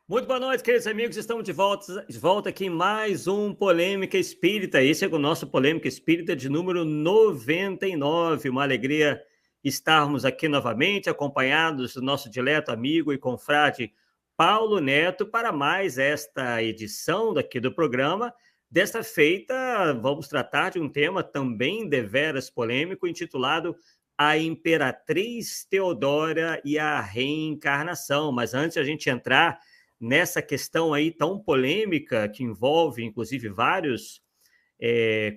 Muito boa noite, queridos amigos. Estamos de volta aqui em mais um Polêmica Espírita. Esse é o nosso Polêmica Espírita de número 99. Uma alegria estarmos aqui novamente, acompanhados do nosso dileto amigo e confrade Paulo Neto, para mais esta edição daqui do programa. Desta feita, vamos tratar de um tema também deveras polêmico, intitulado A Imperatriz Teodora e a Reencarnação. Mas antes de a gente entrar nessa questão aí tão polêmica, que envolve, inclusive, vários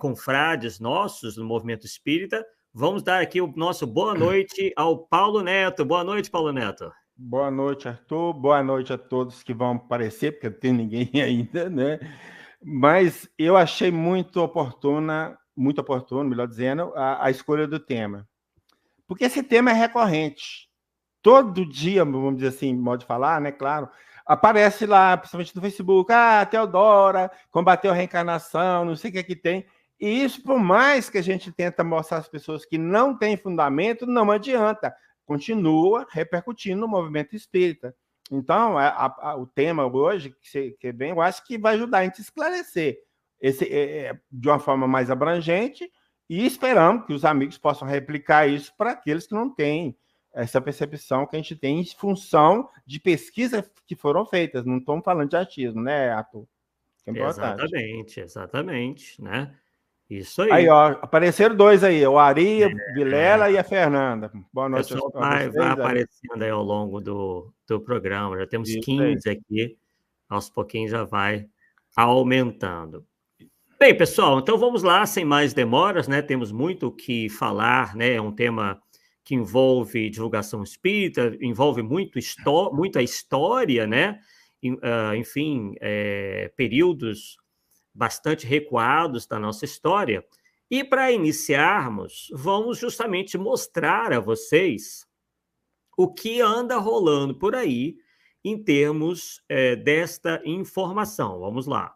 confrades nossos no movimento espírita, vamos dar aqui o nosso boa noite ao Paulo Neto. Boa noite, Paulo Neto. Boa noite, Arthur. Boa noite a todos que vão aparecer, porque não tem ninguém ainda, né? Mas eu achei muito oportuno, melhor dizendo, a escolha do tema. Porque esse tema é recorrente. Todo dia, vamos dizer assim, modo de falar, né? Claro, aparece lá, principalmente no Facebook, Teodora combateu a reencarnação, não sei o que é que tem. E isso, por mais que a gente tenta mostrar às pessoas que não tem fundamento, não adianta. Continua repercutindo no movimento espírita. Então, o tema hoje, que é bem, eu acho que vai ajudar a gente a esclarecer de uma forma mais abrangente, e esperamos que os amigos possam replicar isso para aqueles que não têm essa percepção que a gente tem em função de pesquisas que foram feitas. Não estamos falando de achismo, né, Arthur? É importante. Exatamente, né? Isso aí. Aí, ó, apareceram dois aí, o Ari, Vilela e a Fernanda. Boa noite. O pessoal vai aparecendo aí ao longo do programa. Já temos 15 aqui, aos pouquinhos já vai aumentando. Bem, pessoal, então vamos lá, sem mais demoras, né? Temos muito o que falar, né? É um tema que envolve divulgação espírita, envolve muita história, né? Enfim, períodos bastante recuados da nossa história. E para iniciarmos, vamos justamente mostrar a vocês o que anda rolando por aí em termos desta informação. Vamos lá.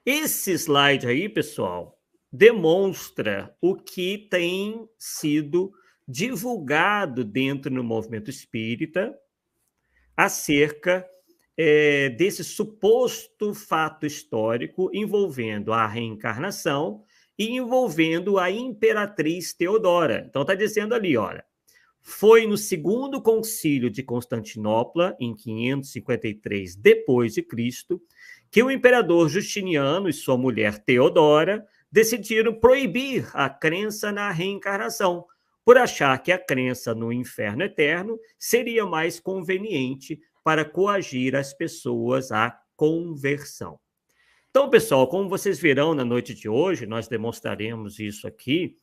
Esse slide aí, pessoal, demonstra o que tem sido divulgado dentro do movimento espírita acerca desse suposto fato histórico envolvendo a reencarnação e envolvendo a Imperatriz Teodora. Então, está dizendo ali, olha, foi no segundo concílio de Constantinopla, em 553 depois de Cristo, que o imperador Justiniano e sua mulher Teodora decidiram proibir a crença na reencarnação, por achar que a crença no inferno eterno seria mais conveniente para coagir as pessoas à conversão. Então, pessoal, como vocês verão na noite de hoje, nós demonstraremos isso aqui,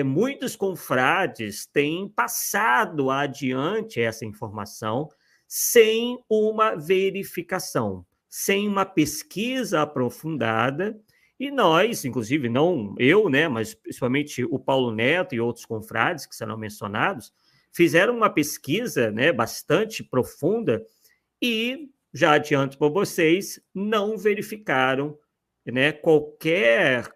muitos confrades têm passado adiante essa informação sem uma verificação, sem uma pesquisa aprofundada, e nós, inclusive, não eu, né, mas principalmente o Paulo Neto e outros confrades que serão mencionados, fizeram uma pesquisa, né, bastante profunda e, já adianto para vocês, não verificaram, né, qualquer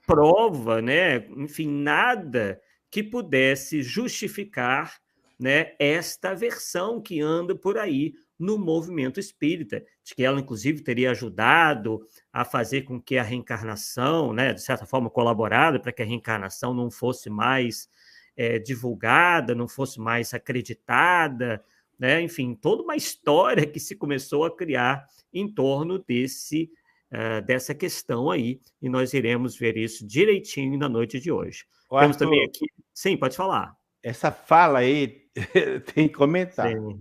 prova, né, enfim, nada que pudesse justificar, né, esta versão que anda por aí no movimento espírita, de que ela, inclusive, teria ajudado a fazer com que a reencarnação, né, de certa forma, colaborado para que a reencarnação não fosse mais divulgada, não fosse mais acreditada, né? Enfim, toda uma história que se começou a criar em torno dessa questão aí, e nós iremos ver isso direitinho na noite de hoje. Temos também aqui... Sim, pode falar. Essa fala aí tem que comentar. Sim.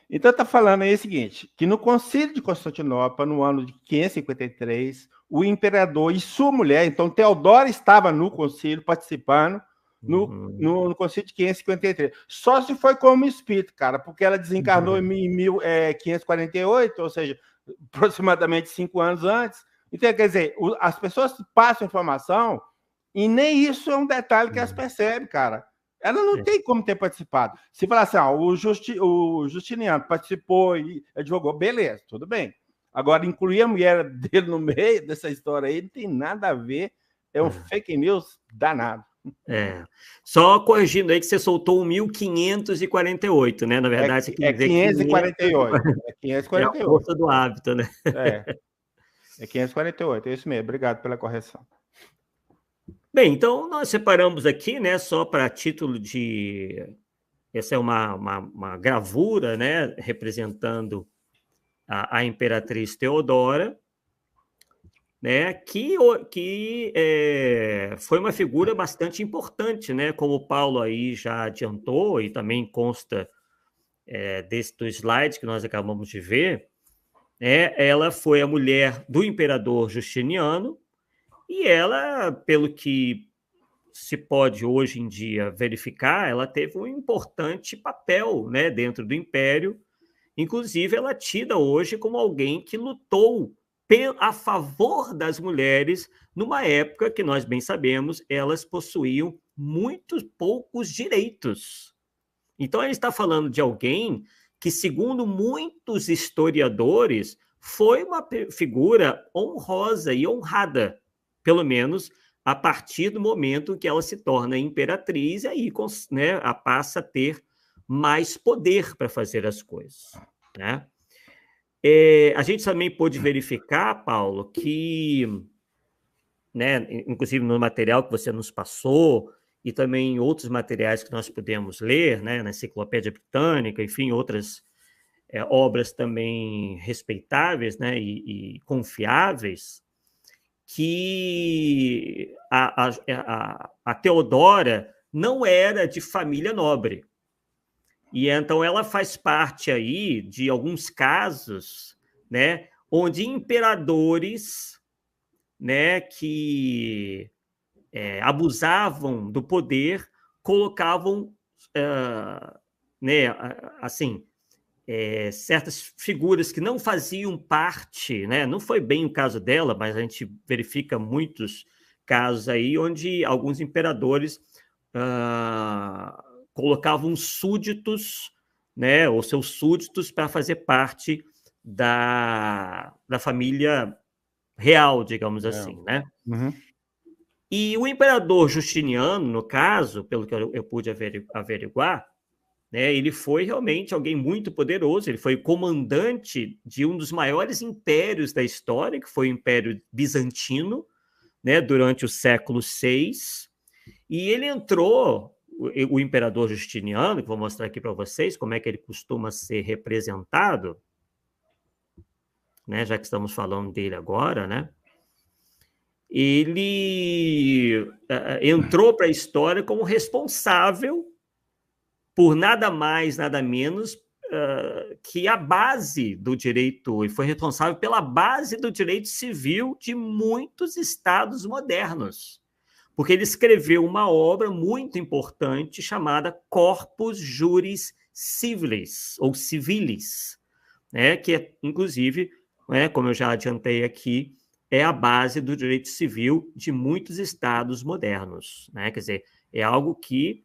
Então, está falando aí o seguinte, que no concílio de Constantinopla, no ano de 553, o imperador e sua mulher, então Teodora estava no concílio, participando, no concílio de 553. Só se foi como espírito, cara, porque ela desencarnou em 1548, ou seja, aproximadamente 5 anos antes. Então, quer dizer, as pessoas passam informação e nem isso é um detalhe que elas percebem, cara. Ela não tem como ter participado. Se falar assim, o Justiniano participou e advogou, beleza, tudo bem. Agora, incluir a mulher dele no meio dessa história aí não tem nada a ver, é um fake news danado. Só corrigindo aí que você soltou o 1548, né? Na verdade, você quer dizer 548. É 548. É a 548. força do hábito, né? É 548, é isso mesmo. Obrigado pela correção. Bem, então nós separamos aqui, né, só para título de... Essa é uma gravura, né, representando a Imperatriz Teodora, né, que foi uma figura bastante importante, né, como o Paulo aí já adiantou, e também consta do slide que nós acabamos de ver, né, ela foi a mulher do imperador Justiniano, e ela, pelo que se pode hoje em dia verificar, ela teve um importante papel, né, dentro do Império. Inclusive, ela é tida hoje como alguém que lutou a favor das mulheres numa época que nós bem sabemos, elas possuíam muito poucos direitos. Então, a gente está falando de alguém que, segundo muitos historiadores, foi uma figura honrosa e honrada, pelo menos a partir do momento que ela se torna imperatriz, e aí, né, passa a ter mais poder para fazer as coisas, né? A gente também pôde verificar, Paulo, que, né, inclusive no material que você nos passou, e também em outros materiais que nós pudemos ler, né, na Enciclopédia Britânica, enfim, outras obras também respeitáveis, né, e confiáveis, que a Teodora não era de família nobre. E então ela faz parte aí de alguns casos, né, onde imperadores, né, que abusavam do poder colocavam, né, assim, certas figuras que não faziam parte, né? Não foi bem o caso dela, mas a gente verifica muitos casos aí onde alguns imperadores colocavam súditos, né, ou seus súditos para fazer parte da família real, digamos assim, né? Uhum. E o imperador Justiniano, no caso, pelo que eu pude averiguar, né, ele foi realmente alguém muito poderoso, ele foi o comandante de um dos maiores impérios da história, que foi o Império Bizantino, né, durante o século VI, e ele entrou, o imperador Justiniano, que vou mostrar aqui para vocês como é que ele costuma ser representado, né, já que estamos falando dele agora, né, ele entrou para a história como responsável por nada mais, nada menos que a base do direito, e foi responsável pela base do direito civil de muitos estados modernos, porque ele escreveu uma obra muito importante chamada Corpus Juris Civilis, ou Civilis, né, que é, inclusive, né, como eu já adiantei aqui, é a base do direito civil de muitos estados modernos, né? Quer dizer, é algo que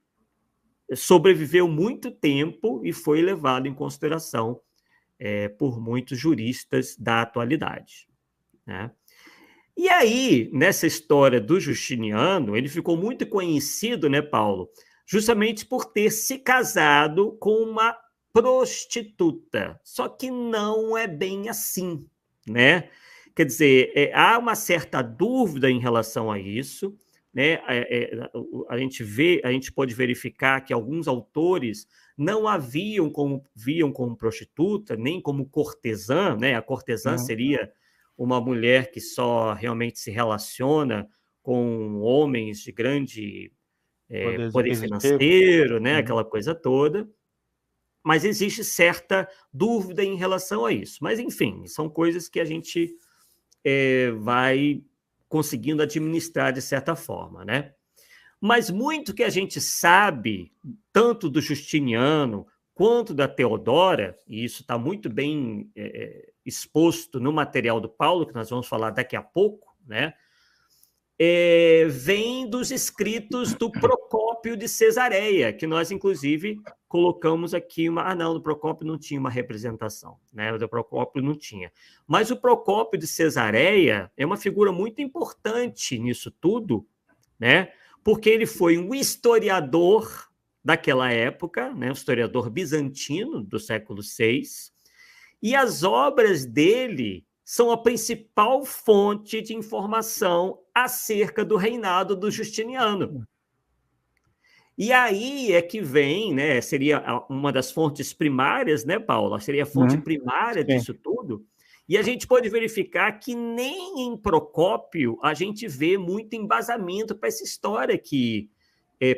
sobreviveu muito tempo e foi levado em consideração por muitos juristas da atualidade, né? E aí, nessa história do Justiniano, ele ficou muito conhecido, né, Paulo, justamente por ter se casado com uma prostituta. Só que não é bem assim, né? Quer dizer, há uma certa dúvida em relação a isso, né? A gente pode verificar que alguns autores não a viam como prostituta, nem como cortesã, né? A cortesã seria uma mulher que só realmente se relaciona com homens de grande poder financeiro, né? Aquela coisa toda. Mas existe certa dúvida em relação a isso. Mas, enfim, são coisas que a gente vai conseguindo administrar de certa forma, né? Mas muito que a gente sabe, tanto do Justiniano quanto da Teodora, e isso está muito bem exposto no material do Paulo, que nós vamos falar daqui a pouco, né? Vem dos escritos do Procópio de Cesareia, que nós, inclusive, colocamos aqui uma... não, o Procópio não tinha uma representação, né? O do Procópio não tinha. Mas o Procópio de Cesareia é uma figura muito importante nisso tudo, né? porque ele foi um historiador daquela época, né, um historiador bizantino do século VI, e as obras dele são a principal fonte de informação acerca do reinado do Justiniano. E aí é que vem, né, seria uma das fontes primárias, né, Paula? Seria a fonte primária disso tudo. E a gente pode verificar que nem em Procópio a gente vê muito embasamento para essa história que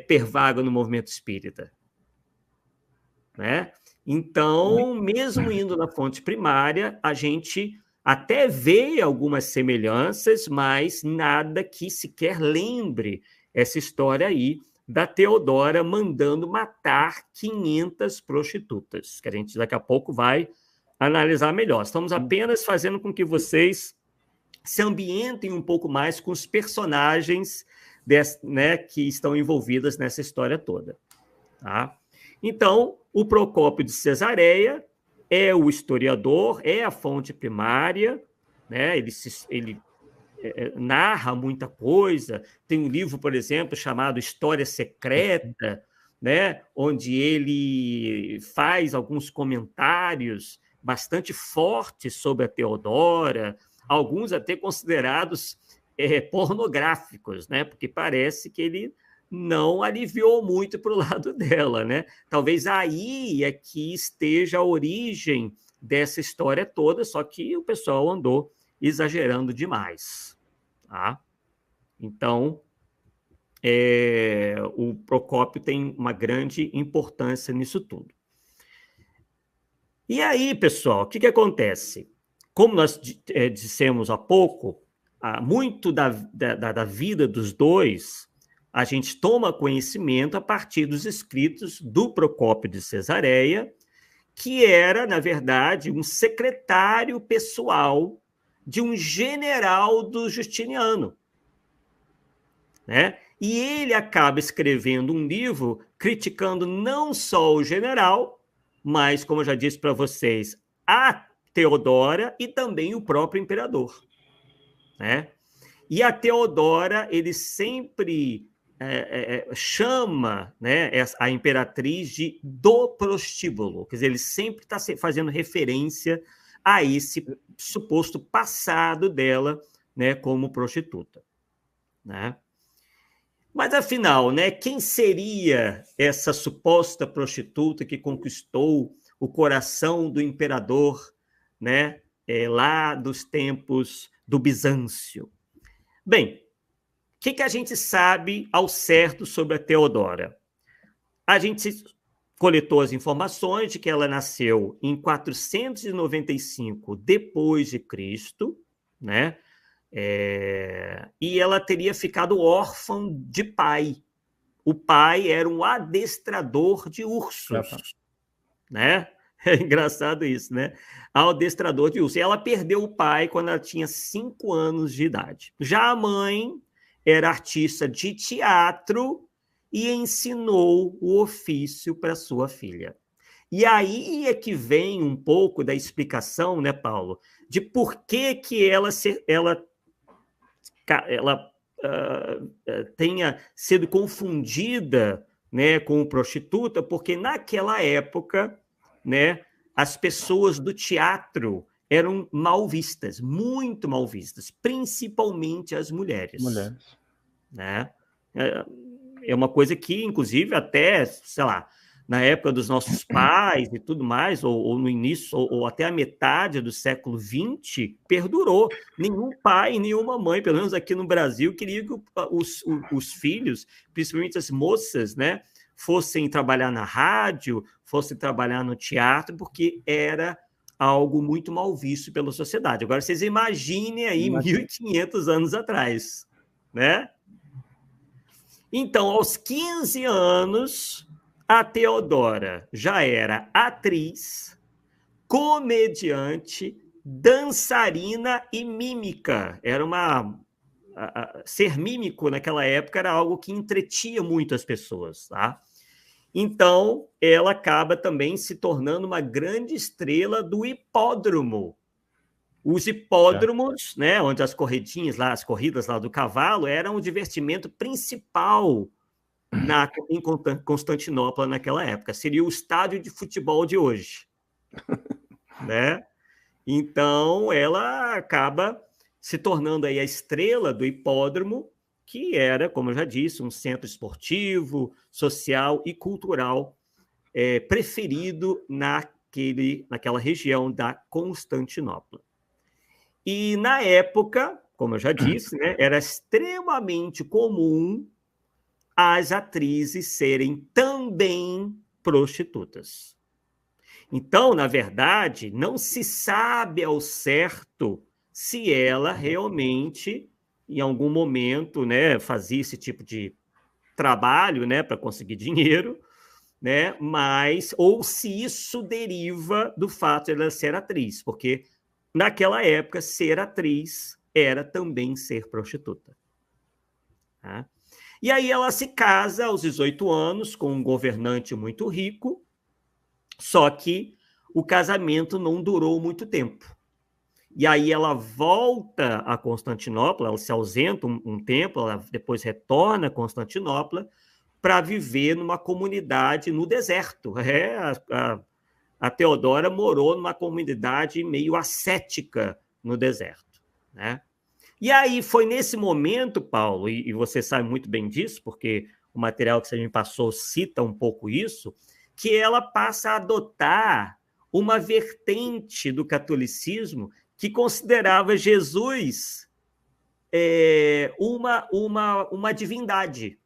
pervaga no movimento espírita, né? Então, mesmo indo na fonte primária, a gente até vê algumas semelhanças, mas nada que sequer lembre essa história aí da Teodora mandando matar 500 prostitutas, que a gente daqui a pouco vai analisar melhor. Estamos apenas fazendo com que vocês se ambientem um pouco mais com os personagens né, que estão envolvidos nessa história toda. Tá? Então, o Procópio de Cesareia é o historiador, é a fonte primária, né? Ele narra muita coisa. Tem um livro, por exemplo, chamado História Secreta, né? Onde ele faz alguns comentários bastante fortes sobre a Teodora, alguns até considerados pornográficos, né? Porque parece que ele não aliviou muito para o lado dela, né? Talvez aí é que esteja a origem dessa história toda, só que o pessoal andou exagerando demais, tá? Então, o Procópio tem uma grande importância nisso tudo. E aí, pessoal, o que acontece? Como nós dissemos há pouco, muito da vida dos dois a gente toma conhecimento a partir dos escritos do Procópio de Cesareia, que era, na verdade, um secretário pessoal de um general do Justiniano, né? E ele acaba escrevendo um livro criticando não só o general, mas, como eu já disse para vocês, a Teodora e também o próprio imperador, né? E a Teodora, ele sempre chama, né, a imperatriz de do prostíbulo, quer dizer, ele sempre está fazendo referência a esse suposto passado dela, né, como prostituta, né? Mas afinal, né, quem seria essa suposta prostituta que conquistou o coração do imperador, né, lá dos tempos do Bizâncio? Bem, o que a gente sabe ao certo sobre a Teodora? A gente coletou as informações de que ela nasceu em 495 depois de Cristo, né? E ela teria ficado órfã de pai. O pai era um adestrador de ursos, né? É engraçado isso, né? Adestrador de ursos. E ela perdeu o pai quando ela tinha 5 anos de idade. Já a mãe era artista de teatro e ensinou o ofício para sua filha. E aí é que vem um pouco da explicação, né, Paulo, de por que ela tenha sido confundida, né, com prostituta, porque naquela época, né, as pessoas do teatro eram mal vistas, muito mal vistas, principalmente as mulheres. Né? É uma coisa que, inclusive, até, sei lá, na época dos nossos pais e tudo mais, ou no início, ou até a metade do século XX, perdurou. Nenhum pai, nenhuma mãe, pelo menos aqui no Brasil, queria que os filhos, principalmente as moças, né, fossem trabalhar na rádio, fossem trabalhar no teatro, porque era algo muito mal visto pela sociedade. Agora, vocês imaginem aí 1.500 anos atrás, né? Então, aos 15 anos, a Teodora já era atriz, comediante, dançarina e mímica. Era ser mímico naquela época era algo que entretinha muito as pessoas, tá? Então, ela acaba também se tornando uma grande estrela do hipódromo, Os hipódromos, né, onde as corridinhas lá, as corridas lá do cavalo, eram o divertimento principal em Constantinopla naquela época. Seria o estádio de futebol de hoje, né? Então, ela acaba se tornando aí a estrela do hipódromo, que era, como eu já disse, um centro esportivo, social e cultural preferido naquela região da Constantinopla. E, na época, como eu já disse, né, era extremamente comum as atrizes serem também prostitutas. Então, na verdade, não se sabe ao certo se ela realmente, em algum momento, né, fazia esse tipo de trabalho, né, para conseguir dinheiro, né, ou se isso deriva do fato de ela ser atriz, porque naquela época ser atriz era também ser prostituta. Tá? E aí ela se casa aos 18 anos com um governante muito rico, só que o casamento não durou muito tempo. E aí ela volta a Constantinopla, ela se ausenta um tempo, ela depois retorna a Constantinopla para viver numa comunidade no deserto. A Teodora morou numa comunidade meio ascética no deserto, né? E aí foi nesse momento, Paulo, e você sabe muito bem disso, porque o material que você me passou cita um pouco isso, que ela passa a adotar uma vertente do catolicismo que considerava Jesus uma divindade,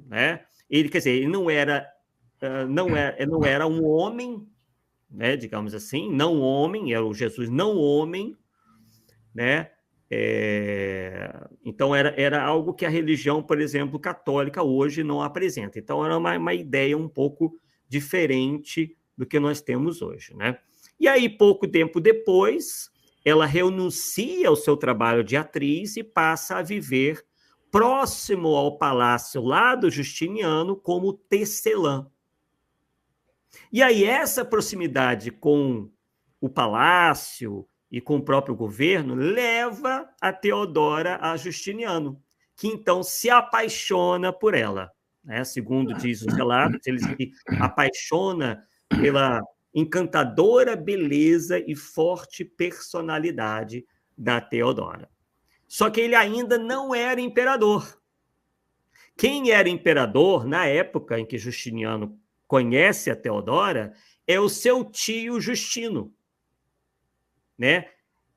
né? Ele, quer dizer, ele não era um homem, né, digamos assim, não homem, era o Jesus não homem, né? Então, era algo que a religião, por exemplo, católica, hoje não apresenta. Então, era uma ideia um pouco diferente do que nós temos hoje, né? E aí, pouco tempo depois, ela renuncia ao seu trabalho de atriz e passa a viver próximo ao palácio lá do Justiniano como tecelã. E aí, essa proximidade com o palácio e com o próprio governo leva a Teodora a Justiniano, que então se apaixona por ela, né? Segundo diz os relatos, ele se apaixona pela encantadora beleza e forte personalidade da Teodora. Só que ele ainda não era imperador. Quem era imperador na época em que Justiniano conhece a Teodora é o seu tio Justino, né,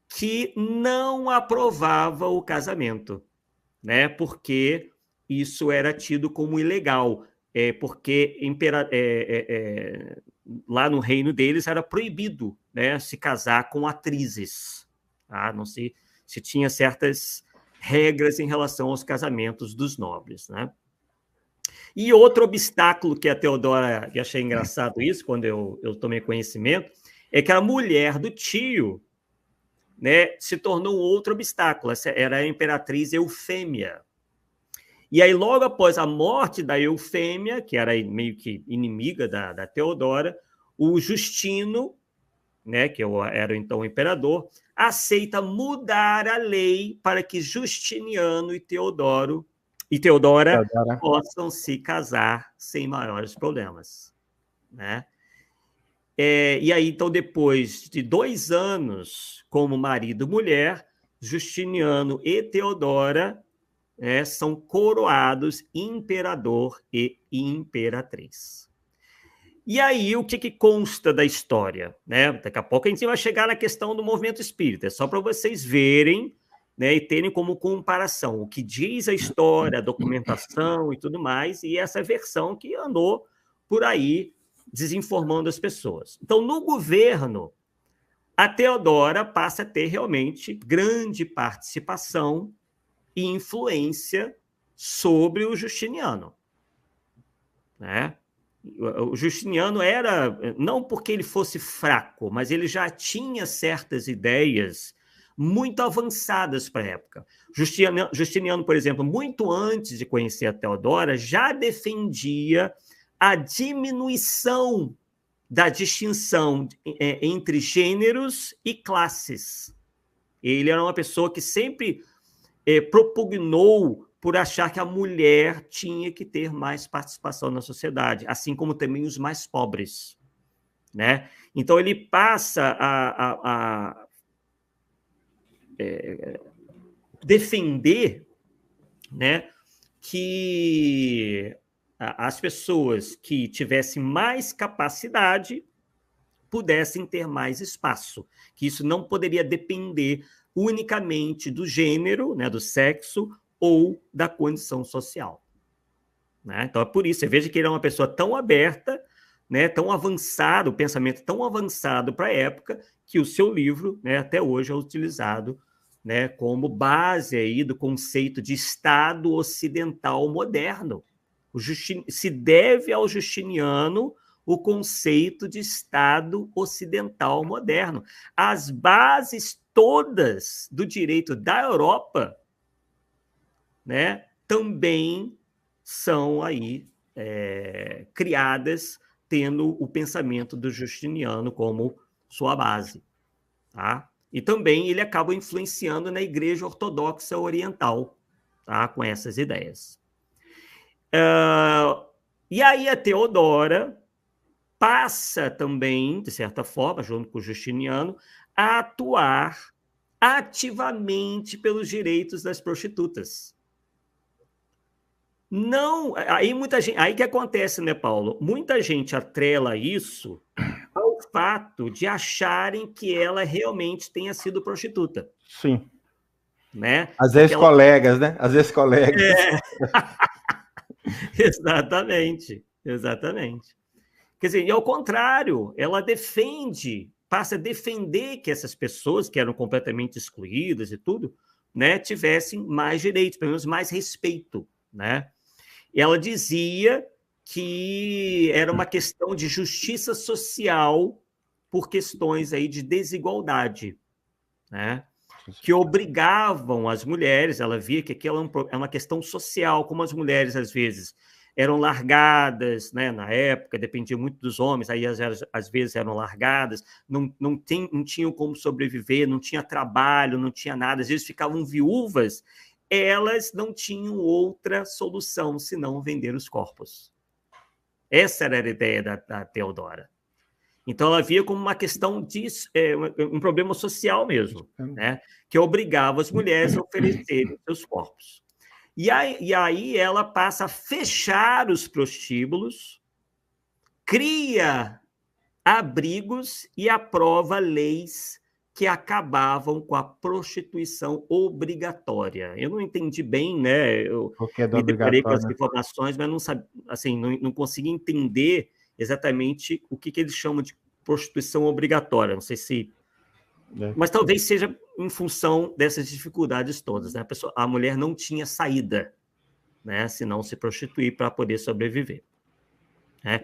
que não aprovava o casamento, né, porque isso era tido como ilegal, porque lá no reino deles era proibido, né, se casar com atrizes. Tá? Não se tinha certas regras em relação aos casamentos dos nobres, né? E outro obstáculo que a Teodora, que achei engraçado isso, quando eu tomei conhecimento, é que a mulher do tio, né, se tornou outro obstáculo. Essa era a imperatriz Eufêmia. E aí, logo após a morte da Eufêmia, que era meio que inimiga da Teodora, o Justino, né, que era então o imperador, aceita mudar a lei para que Justiniano e Teodora possam se casar sem maiores problemas, né? E aí, então, depois de 2 anos como marido e mulher, Justiniano e Teodora são coroados imperador e imperatriz. E aí, o que consta da história? Né? Daqui a pouco a gente vai chegar na questão do movimento espírita, só para vocês verem, né, e terem como comparação o que diz a história, a documentação e tudo mais, e essa versão que andou por aí desinformando as pessoas. Então, no governo, a Teodora passa a ter realmente grande participação e influência sobre o Justiniano, né? O Justiniano era, não porque ele fosse fraco, mas ele já tinha certas ideias muito avançadas para a época. Justiniano, por exemplo, muito antes de conhecer a Teodora, já defendia a diminuição da distinção entre gêneros e classes. Ele era uma pessoa que sempre propugnou por achar que a mulher tinha que ter mais participação na sociedade, assim como também os mais pobres, né? Então, ele passa a defender, né, que as pessoas que tivessem mais capacidade pudessem ter mais espaço, que isso não poderia depender unicamente do gênero, né, do sexo ou da condição social. Né? Então, é por isso, você veja que ele é uma pessoa tão aberta, né, tão avançado, o pensamento tão avançado para a época, que o seu livro, né, até hoje é utilizado, né, como base aí do conceito de Estado ocidental moderno. Se deve ao Justiniano o conceito de Estado ocidental moderno. As bases todas do direito da Europa, né, também são aí criadas tendo o pensamento do Justiniano como sua base. Tá? E também ele acaba influenciando na Igreja Ortodoxa Oriental, tá? Com essas ideias. E aí a Teodora passa também, de certa forma, junto com o Justiniano, a atuar ativamente pelos direitos das prostitutas. Não, aí muita gente, aí que acontece, né, Paulo? Muita gente atrela isso ao fato de acharem que ela realmente tenha sido prostituta. Sim. Né? Às vezes colegas, né? Às vezes colegas. Exatamente, exatamente. Quer dizer, e ao contrário, ela passa a defender que essas pessoas que eram completamente excluídas e tudo, né, tivessem mais direitos, pelo menos mais respeito, né? E ela dizia que era uma questão de justiça social por questões aí de desigualdade, né? Que obrigavam as mulheres, ela via que aquilo é uma questão social, como as mulheres, às vezes, eram largadas, né, na época, dependia muito dos homens, aí às vezes eram largadas, não tinham como sobreviver, não tinha trabalho, não tinha nada, às vezes ficavam viúvas, elas não tinham outra solução senão vender os corpos. Essa era a ideia da Teodora. Então, ela via como uma questão de um problema social mesmo, né? Que obrigava as mulheres a oferecerem seus corpos. E aí ela passa a fechar os prostíbulos, cria abrigos e aprova leis que acabavam com a prostituição obrigatória. Eu não entendi bem, né? Eu me deparei com as informações, mas não sabia, assim, não consegui entender exatamente o que eles chamam de prostituição obrigatória. Não sei se... Mas talvez seja em função dessas dificuldades todas. Né? A mulher não tinha saída, né? Se não se prostituir para poder sobreviver. Né?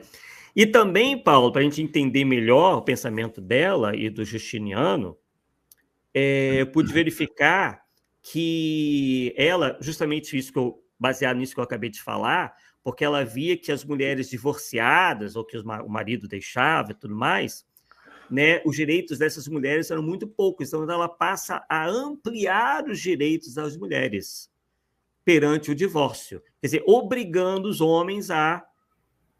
E também, Paulo, para a gente entender melhor o pensamento dela e do Justiniano, eu pude verificar que ela, justamente isso baseado nisso que eu acabei de falar, porque ela via que as mulheres divorciadas, ou que o marido deixava e tudo mais, né, os direitos dessas mulheres eram muito poucos. Então, ela passa a ampliar os direitos das mulheres perante o divórcio. Quer dizer, obrigando os homens a,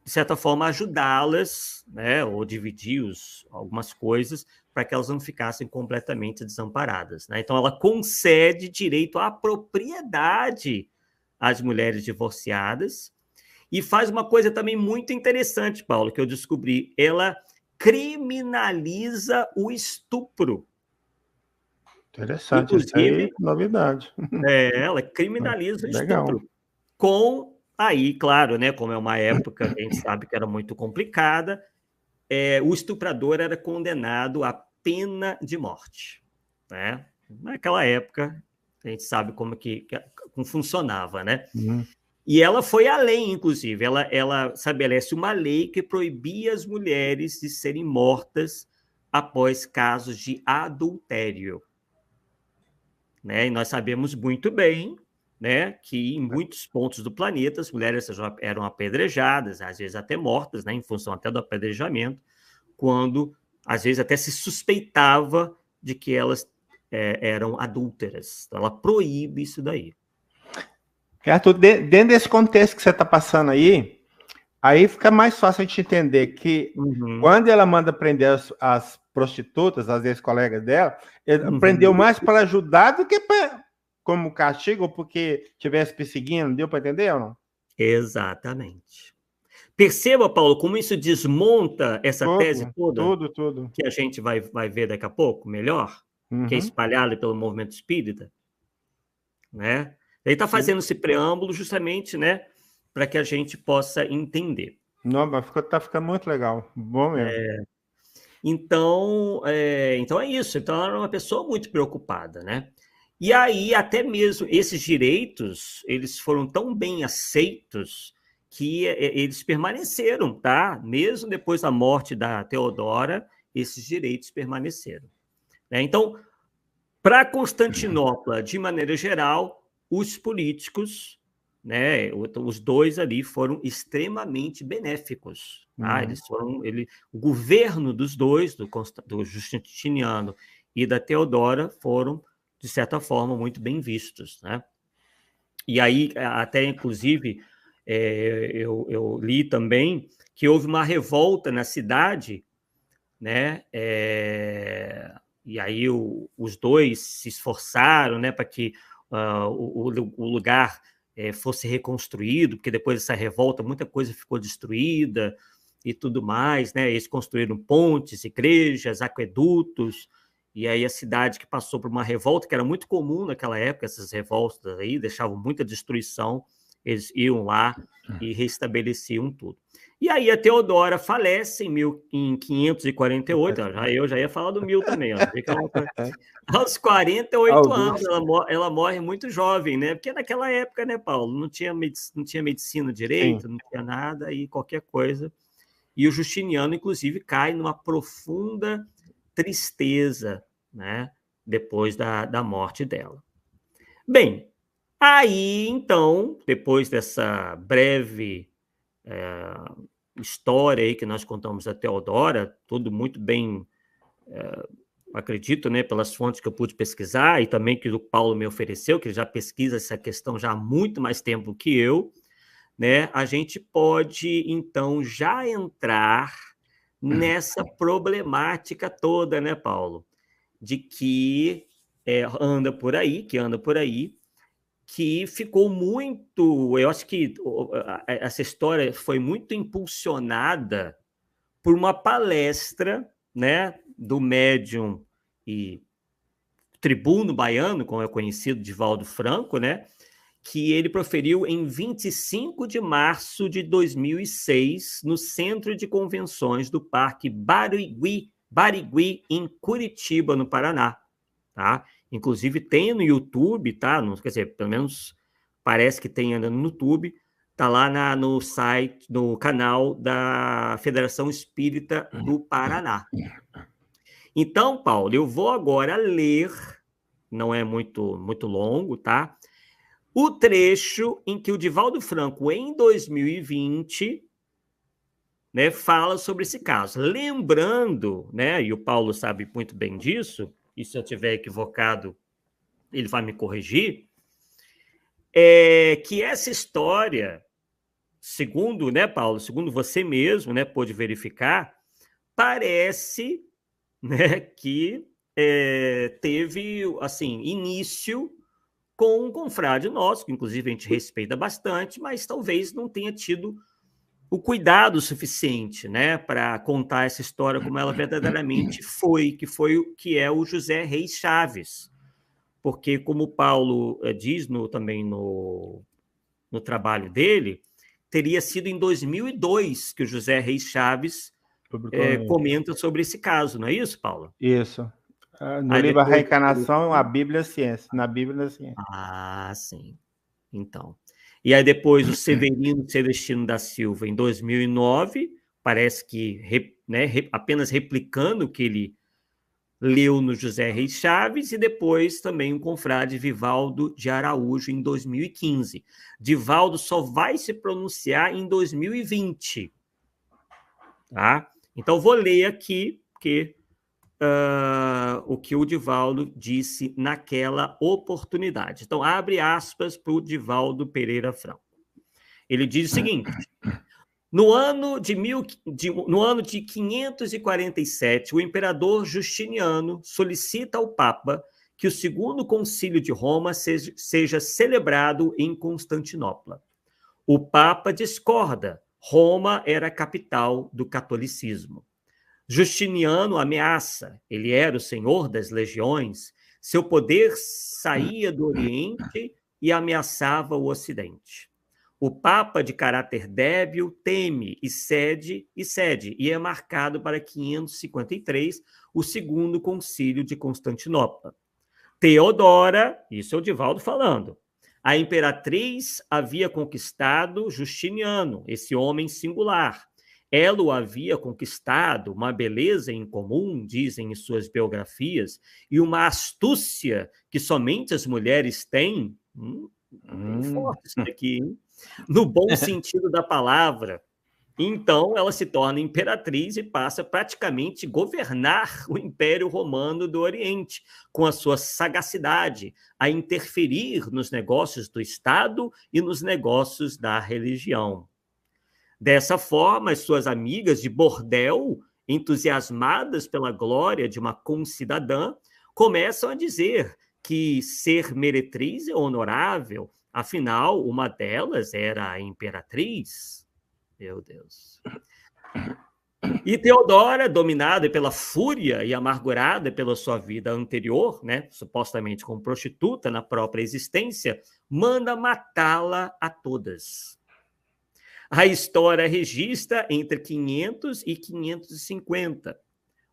de certa forma, ajudá-las, né, ou dividir algumas coisas para que elas não ficassem completamente desamparadas. Né? Então, ela concede direito à propriedade às mulheres divorciadas e faz uma coisa também muito interessante, Paulo, que eu descobri. Ela criminaliza o estupro. Interessante, inclusive, isso aí, novidade. Ela criminaliza o estupro. Com, aí, claro, né, como é uma época que a gente sabe que era muito complicada, o estuprador era condenado à pena de morte. Né? Naquela época, a gente sabe como funcionava, né? Uhum. E ela foi além, inclusive. Ela estabelece uma lei que proibia as mulheres de serem mortas após casos de adultério. Né? E nós sabemos muito bem, né, que em muitos pontos do planeta as mulheres eram apedrejadas, às vezes até mortas, né, em função até do apedrejamento, quando às vezes até se suspeitava de que elas eram adúlteras. Então, ela proíbe isso daí. Arthur, dentro desse contexto que você está passando aí fica mais fácil a gente entender que quando ela manda prender as prostitutas, as ex-colegas dela, prendeu mais para ajudar do que como castigo, ou porque estivesse perseguindo, deu para entender ou não? Exatamente. Perceba, Paulo, como isso desmonta essa tese toda tudo. que a gente vai ver daqui a pouco, melhor, que é espalhada pelo movimento espírita, né? Ele está fazendo esse preâmbulo justamente, né, para que a gente possa entender. Não, mas está ficando muito legal. Bom mesmo. Então é isso. Então, ela era uma pessoa muito preocupada, né? E aí, até mesmo esses direitos, eles foram tão bem aceitos que eles permaneceram, tá? Mesmo depois da morte da Teodora, esses direitos permaneceram. Né? Então, para Constantinopla, de maneira geral, os políticos, né, os dois ali foram extremamente benéficos. Tá? O governo dos dois, do Justiniano e da Teodora, foram, de certa forma, muito bem vistos. Né? E aí, até inclusive, eu li também que houve uma revolta na cidade, né? E aí os dois se esforçaram, né, para que o lugar fosse reconstruído, porque depois dessa revolta muita coisa ficou destruída e tudo mais, né? Eles construíram pontes, igrejas, aquedutos, e aí a cidade que passou por uma revolta, que era muito comum naquela época, essas revoltas aí deixavam muita destruição, eles iam lá e restabeleciam tudo. E aí a Teodora falece em 548, eu já ia falar do 1000 também, ó, aos 48 anos, ela morre muito jovem, né? Porque naquela época, né, Paulo, não tinha medicina direito, não tinha nada, e qualquer coisa. E o Justiniano, inclusive, cai numa profunda tristeza, né, depois da morte dela. Bem, aí, então, depois dessa breve história aí que nós contamos da Teodora, tudo muito bem, acredito, né, pelas fontes que eu pude pesquisar e também que o Paulo me ofereceu, que ele já pesquisa essa questão já há muito mais tempo que eu, né, a gente pode, então, já entrar nessa problemática toda, né, Paulo? De que anda por aí, que ficou muito... Eu acho que essa história foi muito impulsionada por uma palestra, né, do médium e tribuno baiano, como é conhecido, Divaldo Franco, né, que ele proferiu em 25 de março de 2006, no Centro de Convenções do Parque Barigui, em Curitiba, no Paraná. Tá? Inclusive tem no YouTube, tá? Quer dizer, pelo menos parece que tem ainda no YouTube, tá lá no site, no canal da Federação Espírita do Paraná. Então, Paulo, eu vou agora ler, não é muito longo, tá? O trecho em que o Divaldo Franco, em 2020, né, fala sobre esse caso. Lembrando, né, e o Paulo sabe muito bem disso, e se eu estiver equivocado, ele vai me corrigir, que essa história, segundo, né, Paulo, segundo você mesmo, né, pôde verificar, parece, né, que teve, assim, início com um confrade nosso, que inclusive a gente respeita bastante, mas talvez não tenha tido o cuidado suficiente, né, para contar essa história como ela verdadeiramente foi, que é o José Reis Chaves. Porque, como o Paulo diz também no trabalho dele, teria sido em 2002 que o José Reis Chaves comenta sobre esse caso, não é isso, Paulo? Isso. No livro A Reencarnação, a Bíblia e a Ciência. Na Bíblia e a Ciência. Ah, sim. Então. E aí depois o Severino Celestino da Silva, em 2009, parece que apenas replicando o que ele leu no José Reis Chaves, e depois também o confrade Vivaldo de Araújo, em 2015. Divaldo só vai se pronunciar em 2020. Tá? Então, vou ler aqui, porque o que o Divaldo disse naquela oportunidade. Então, abre aspas para o Divaldo Pereira Franco. Ele diz o seguinte: no ano de 547, o imperador Justiniano solicita ao Papa que o segundo concílio de Roma seja celebrado em Constantinopla. O Papa discorda. Roma era a capital do catolicismo. Justiniano ameaça. Ele era o senhor das legiões. Seu poder saía do Oriente e ameaçava o Ocidente. O Papa, de caráter débil, teme e cede, e é marcado para 553, o segundo concílio de Constantinopla. Teodora, isso é o Divaldo falando, a imperatriz havia conquistado Justiniano, esse homem singular. Ela o havia conquistado, uma beleza incomum, dizem em suas biografias, e uma astúcia que somente as mulheres têm. Bem forte isso aqui, hein? No bom sentido da palavra. Então, ela se torna imperatriz e passa praticamente a governar o Império Romano do Oriente, com a sua sagacidade, a interferir nos negócios do Estado e nos negócios da religião. Dessa forma, as suas amigas de bordel, entusiasmadas pela glória de uma concidadã, começam a dizer que ser meretriz é honorável, afinal, uma delas era a imperatriz. Meu Deus. E Teodora, dominada pela fúria e amargurada pela sua vida anterior, né, supostamente como prostituta na própria existência, manda matá-la a todas. A história registra entre 500 e 550.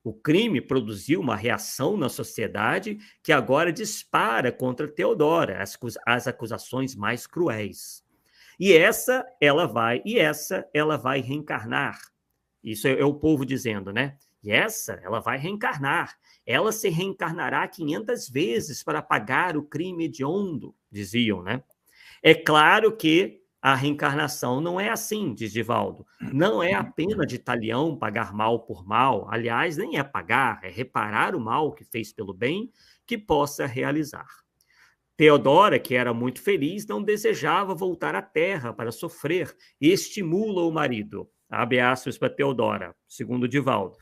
O crime produziu uma reação na sociedade que agora dispara contra Teodora as acusações mais cruéis. E essa ela vai reencarnar. Isso é o povo dizendo, né? E essa ela vai reencarnar. Ela se reencarnará 500 vezes para pagar o crime hediondo, diziam, né? É claro que a reencarnação não é assim, diz Divaldo. Não é a pena de talião pagar mal por mal. Aliás, nem é pagar, é reparar o mal que fez pelo bem que possa realizar. Teodora, que era muito feliz, não desejava voltar à terra para sofrer e estimula o marido. Abre aspas para Teodora, segundo Divaldo.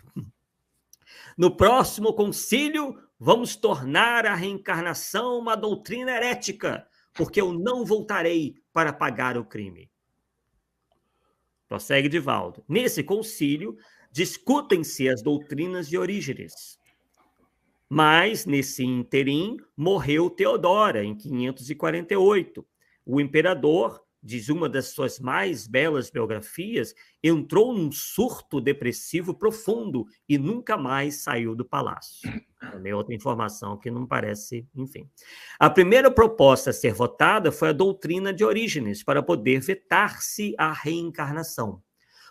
No próximo concílio, vamos tornar a reencarnação uma doutrina herética, porque eu não voltarei para pagar o crime. Prossegue Divaldo. Nesse concílio, discutem-se as doutrinas de Orígenes. Mas, nesse ínterim, morreu Teodora, em 548. O imperador, diz uma das suas mais belas biografias, entrou num surto depressivo profundo e nunca mais saiu do palácio. Também outra informação que não parece, enfim. A primeira proposta a ser votada foi a doutrina de Orígenes, para poder vetar-se a reencarnação.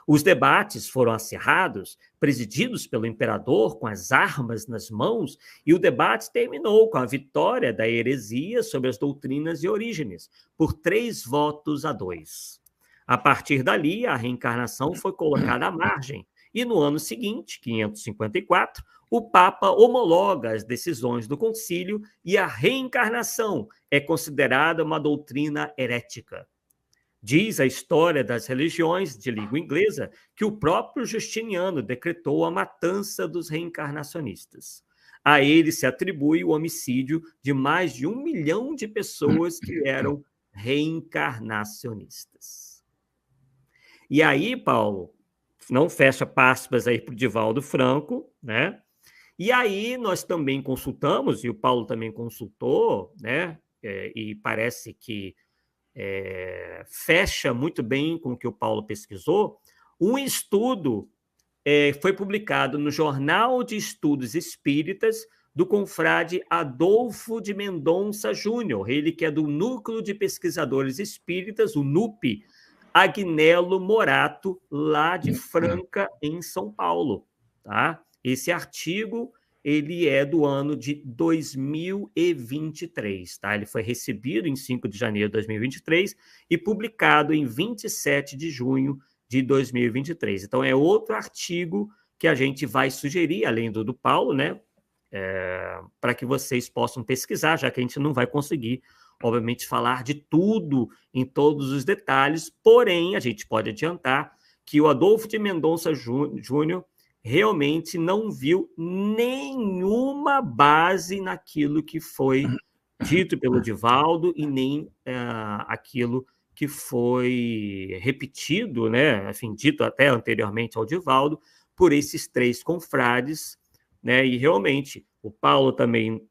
Os debates foram acirrados, presididos pelo imperador com as armas nas mãos, e o debate terminou com a vitória da heresia sobre as doutrinas de Orígenes, por 3-2. A partir dali, a reencarnação foi colocada à margem, e no ano seguinte, 554, o Papa homologa as decisões do concílio e a reencarnação é considerada uma doutrina herética. Diz a história das religiões de língua inglesa que o próprio Justiniano decretou a matança dos reencarnacionistas. A ele se atribui o homicídio de mais de 1 milhão de pessoas que eram reencarnacionistas. E aí, Paulo, não fecha aspas aí para o Divaldo Franco, né? E aí nós também consultamos, e o Paulo também consultou, né? E parece que fecha muito bem com o que o Paulo pesquisou. Um estudo foi publicado no Jornal de Estudos Espíritas do confrade Adolfo de Mendonça Júnior, ele que é do Núcleo de Pesquisadores Espíritas, o NUP, Agnello Morato, lá de Franca, em São Paulo. Tá? Esse artigo ele é do ano de 2023. Tá? Ele foi recebido em 5 de janeiro de 2023 e publicado em 27 de junho de 2023. Então, é outro artigo que a gente vai sugerir, além do Paulo, né, para que vocês possam pesquisar, já que a gente não vai conseguir, obviamente, falar de tudo em todos os detalhes, porém, a gente pode adiantar que o Adolfo de Mendonça Júnior realmente não viu nenhuma base naquilo que foi dito pelo Divaldo e nem aquilo que foi repetido, né, enfim, dito até anteriormente ao Divaldo, por esses 3 confrades, né, e realmente o Paulo também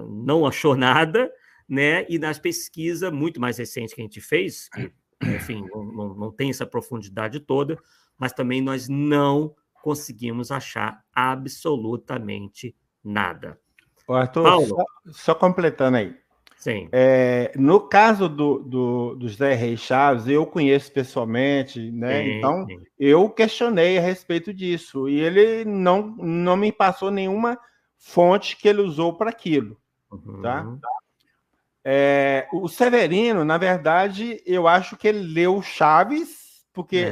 não achou nada, né, e nas pesquisas muito mais recentes que a gente fez, que, enfim, não tem essa profundidade toda, mas também nós não conseguimos achar absolutamente nada. Arthur, Paulo? só completando aí. Sim. No caso do José Reis Chaves, eu conheço pessoalmente, né? Então, eu questionei a respeito disso, e ele não me passou nenhuma fonte que ele usou para aquilo. Tá? O Severino, na verdade, eu acho que ele leu Chaves, porque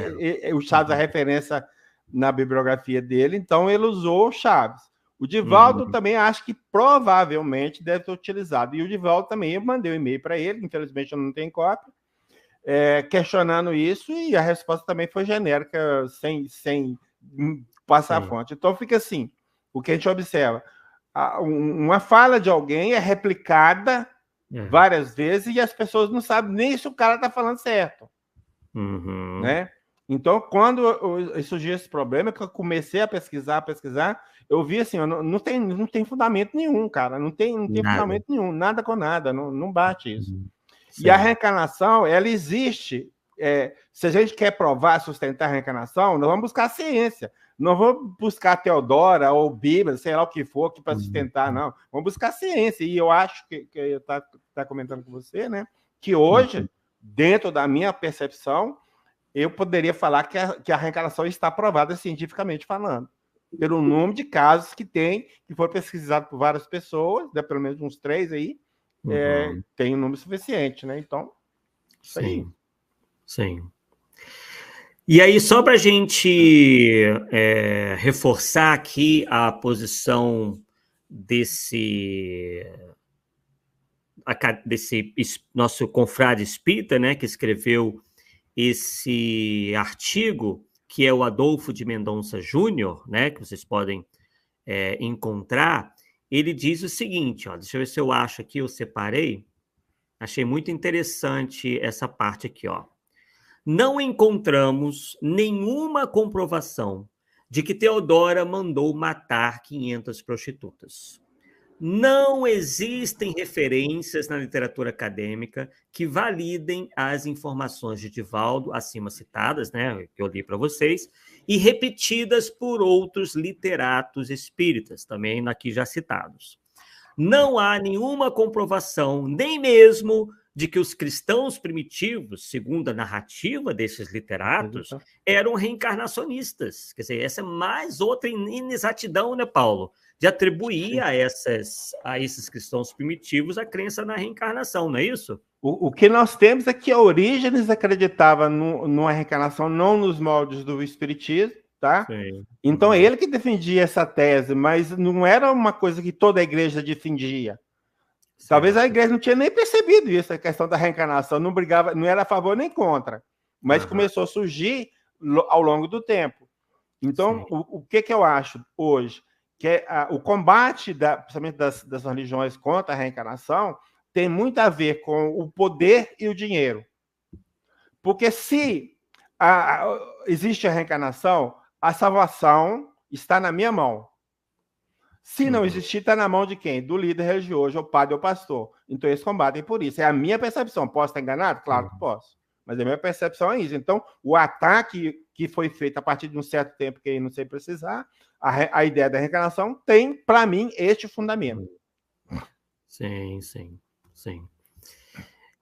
o Chaves é a referência na bibliografia dele, então ele usou Chaves. O Divaldo também acho que provavelmente deve ter utilizado. E o Divaldo também, eu mandei um e-mail para ele, infelizmente eu não tenho cópia, questionando isso, e a resposta também foi genérica, sem passar a fonte. Então fica assim, o que a gente observa, uma fala de alguém é replicada várias vezes e as pessoas não sabem nem se o cara está falando certo. Né? Então, quando surgiu esse problema, que eu comecei a pesquisar, eu vi assim, não tem fundamento nenhum, cara. Não tem fundamento nenhum, nada com nada, não bate isso. E a reencarnação, ela existe. Se a gente quer provar, sustentar a reencarnação, nós vamos buscar a ciência. Não vamos buscar Teodora ou Bíblia, sei lá o que for, para sustentar, não. Vamos buscar a ciência. E eu acho que eu tá comentando com você, né? Que hoje, dentro da minha percepção, eu poderia falar que a reencarnação está provada cientificamente falando, pelo número de casos que foram pesquisados por várias pessoas, né, pelo menos uns 3 aí, tem um número suficiente, né? Então, isso aí. Sim. E aí, só para a gente reforçar aqui a posição desse nosso confrade espírita, né, que escreveu esse artigo, que é o Adolfo de Mendonça Júnior, né, que vocês podem encontrar, ele diz o seguinte, ó, deixa eu ver se eu acho aqui, eu separei, achei muito interessante essa parte aqui, ó. Não encontramos nenhuma comprovação de que Teodora mandou matar 500 prostitutas. Não existem referências na literatura acadêmica que validem as informações de Divaldo, acima citadas, né, que eu li para vocês, e repetidas por outros literatos espíritas, também aqui já citados. Não há nenhuma comprovação, nem mesmo de que os cristãos primitivos, segundo a narrativa desses literatos, eram reencarnacionistas. Quer dizer, essa é mais outra inexatidão, né, Paulo? De atribuir a esses cristãos primitivos a crença na reencarnação, não é isso? O que nós temos é que Orígenes acreditava numa reencarnação não nos moldes do espiritismo, tá? Sim. Então, ele que defendia essa tese, mas não era uma coisa que toda a igreja defendia. Talvez a igreja não tinha nem percebido isso, a questão da reencarnação, não brigava, não era a favor nem contra, mas começou a surgir ao longo do tempo. Então, o que eu acho hoje? Que o combate, principalmente das religiões contra a reencarnação, tem muito a ver com o poder e o dinheiro. Porque se existe a reencarnação, a salvação está na minha mão. Se não existir, está na mão de quem? Do líder religioso, ou padre ou pastor. Então, eles combatem por isso. É a minha percepção. Posso estar enganado? Claro que posso. Mas a minha percepção é isso. Então, o ataque que foi feito a partir de um certo tempo, que eu não sei precisar, a ideia da reencarnação tem, para mim, este fundamento. Sim.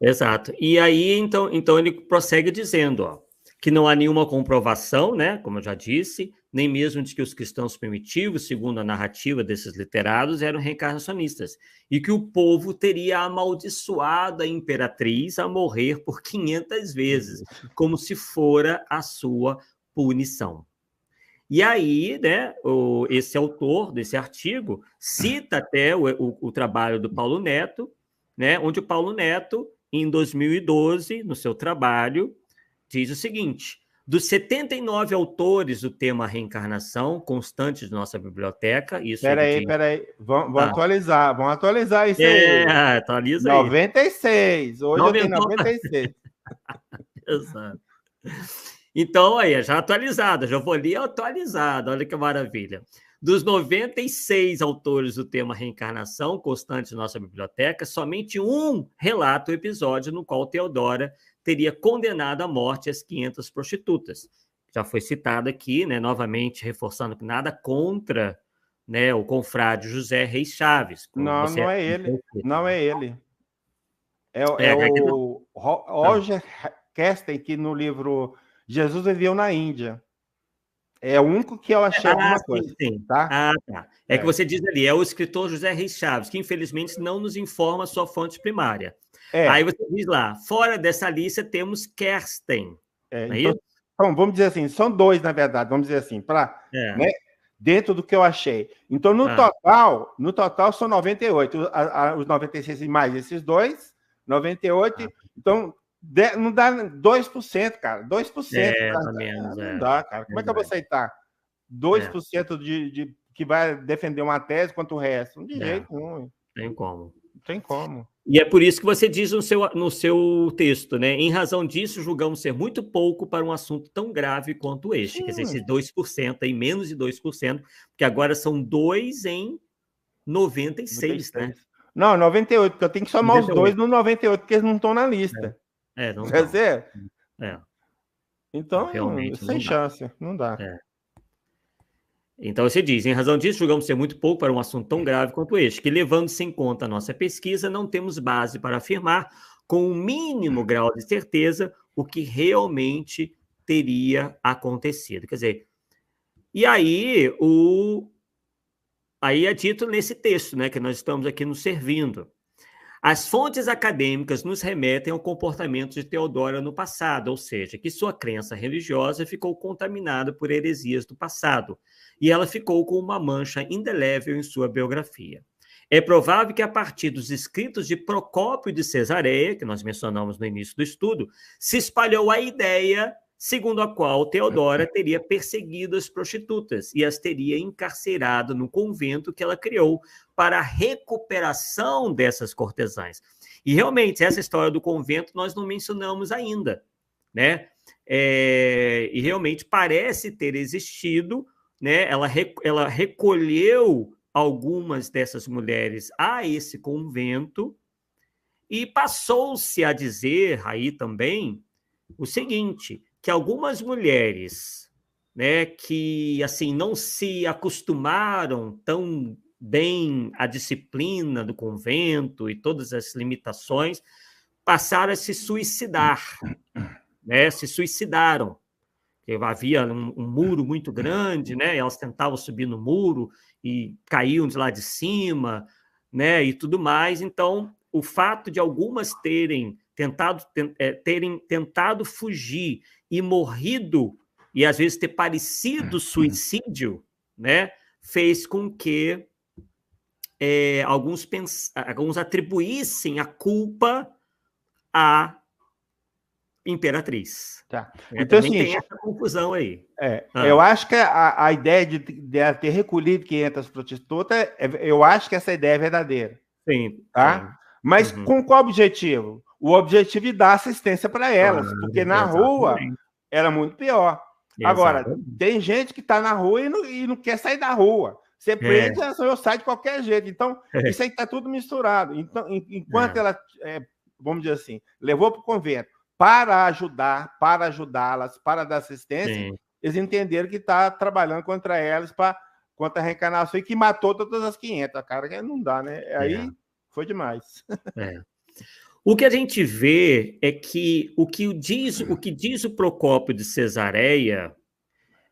Exato. E aí, então ele prossegue dizendo, ó, que não há nenhuma comprovação, né, como eu já disse, nem mesmo de que os cristãos primitivos, segundo a narrativa desses literados, eram reencarnacionistas, e que o povo teria amaldiçoado a imperatriz a morrer por 500 vezes, como se fora a sua punição. E aí, né, esse autor desse artigo cita até o trabalho do Paulo Neto, né, onde o Paulo Neto, em 2012, no seu trabalho, diz o seguinte: dos 79 autores do tema reencarnação, constantes de nossa biblioteca, isso ele diz... Peraí, vamos atualizar isso aí. Atualiza aí. 96, hoje eu tenho 96. Exato. Então, aí, já atualizada, já vou ler atualizada, olha que maravilha. Dos 96 autores do tema reencarnação, constantes de nossa biblioteca, somente um relata o episódio no qual Theodora teria condenado à morte as 500 prostitutas. Já foi citado aqui, né, novamente reforçando que nada contra, né, o confrade José Reis Chaves. Não é ele. Não é ele. É o Roger Kesten, que no livro Jesus Viveu na Índia. É o único que eu achei alguma coisa. Sim. Tá? Tá. É que você diz ali, é o escritor José Reis Chaves, que infelizmente não nos informa a sua fonte primária. Aí você diz lá, fora dessa lista temos Kesten. Então, vamos dizer assim, são dois, na verdade, vamos dizer assim, né, dentro do que eu achei. Então, no total são 98. Os 96 mais esses dois, 98. Então, não dá 2%, cara. 2%. Não dá, cara. Como é que eu vou aceitar 2% de que vai defender uma tese quanto o resto? De jeito nenhum. Tem como. Não tem como. E é por isso que você diz no seu texto, né? Em razão disso, julgamos ser muito pouco para um assunto tão grave quanto este. Sim. Quer dizer, esses 2%, aí, menos de 2%, porque agora são 2 em 96, né? Não, 98, porque eu tenho que somar 98. Os dois no 98, porque eles não estão na lista. Não quer dizer? Então, não, realmente, sem chance, não dá. Então, você diz, em razão disso, julgamos ser muito pouco para um assunto tão grave quanto este, que, levando-se em conta a nossa pesquisa, não temos base para afirmar, com o mínimo grau de certeza, o que realmente teria acontecido. Quer dizer, e aí, aí é dito nesse texto, né, que nós estamos aqui nos servindo. As fontes acadêmicas nos remetem ao comportamento de Theodora no passado, ou seja, que sua crença religiosa ficou contaminada por heresias do passado, e ela ficou com uma mancha indelével em sua biografia. É provável que, a partir dos escritos de Procópio de Cesareia, que nós mencionamos no início do estudo, se espalhou a ideia segundo a qual Theodora teria perseguido as prostitutas e as teria encarcerado no convento que ela criou para a recuperação dessas cortesãs. E, realmente, essa história do convento nós não mencionamos ainda, né? E, realmente, parece ter existido, né? Ela recolheu algumas dessas mulheres a esse convento e passou-se a dizer aí também o seguinte, que algumas mulheres, né, que assim não se acostumaram tão bem à disciplina do convento e todas as limitações, passaram a se suicidar, né? Se suicidaram. Havia um muro muito grande, né? Elas tentavam subir no muro e caíam de lá de cima, né? E tudo mais. Então, o fato de algumas terem tentado fugir e morrido, e às vezes ter parecido suicídio, né? Fez com que alguns atribuíssem a culpa à imperatriz. Tá. Então, assim, tem essa confusão aí. Eu acho que a ideia de ter recolhido 500 prostitutas, eu acho que essa ideia é verdadeira. Sim. Tá? Sim. Mas com qual objetivo? O objetivo de dar assistência para elas, porque na rua era muito pior. Agora, tem gente que está na rua e não quer sair da rua. Você prende, eu saio de qualquer jeito. Então, isso aí está tudo misturado. Então, enquanto ela, vamos dizer assim, levou para o convento para ajudá-las, para dar assistência, eles entenderam que está trabalhando contra elas, contra a reencarnação, e que matou todas as 500. Cara, não dá, né? Aí foi demais. O que a gente vê é que o que diz o Procópio de Cesareia,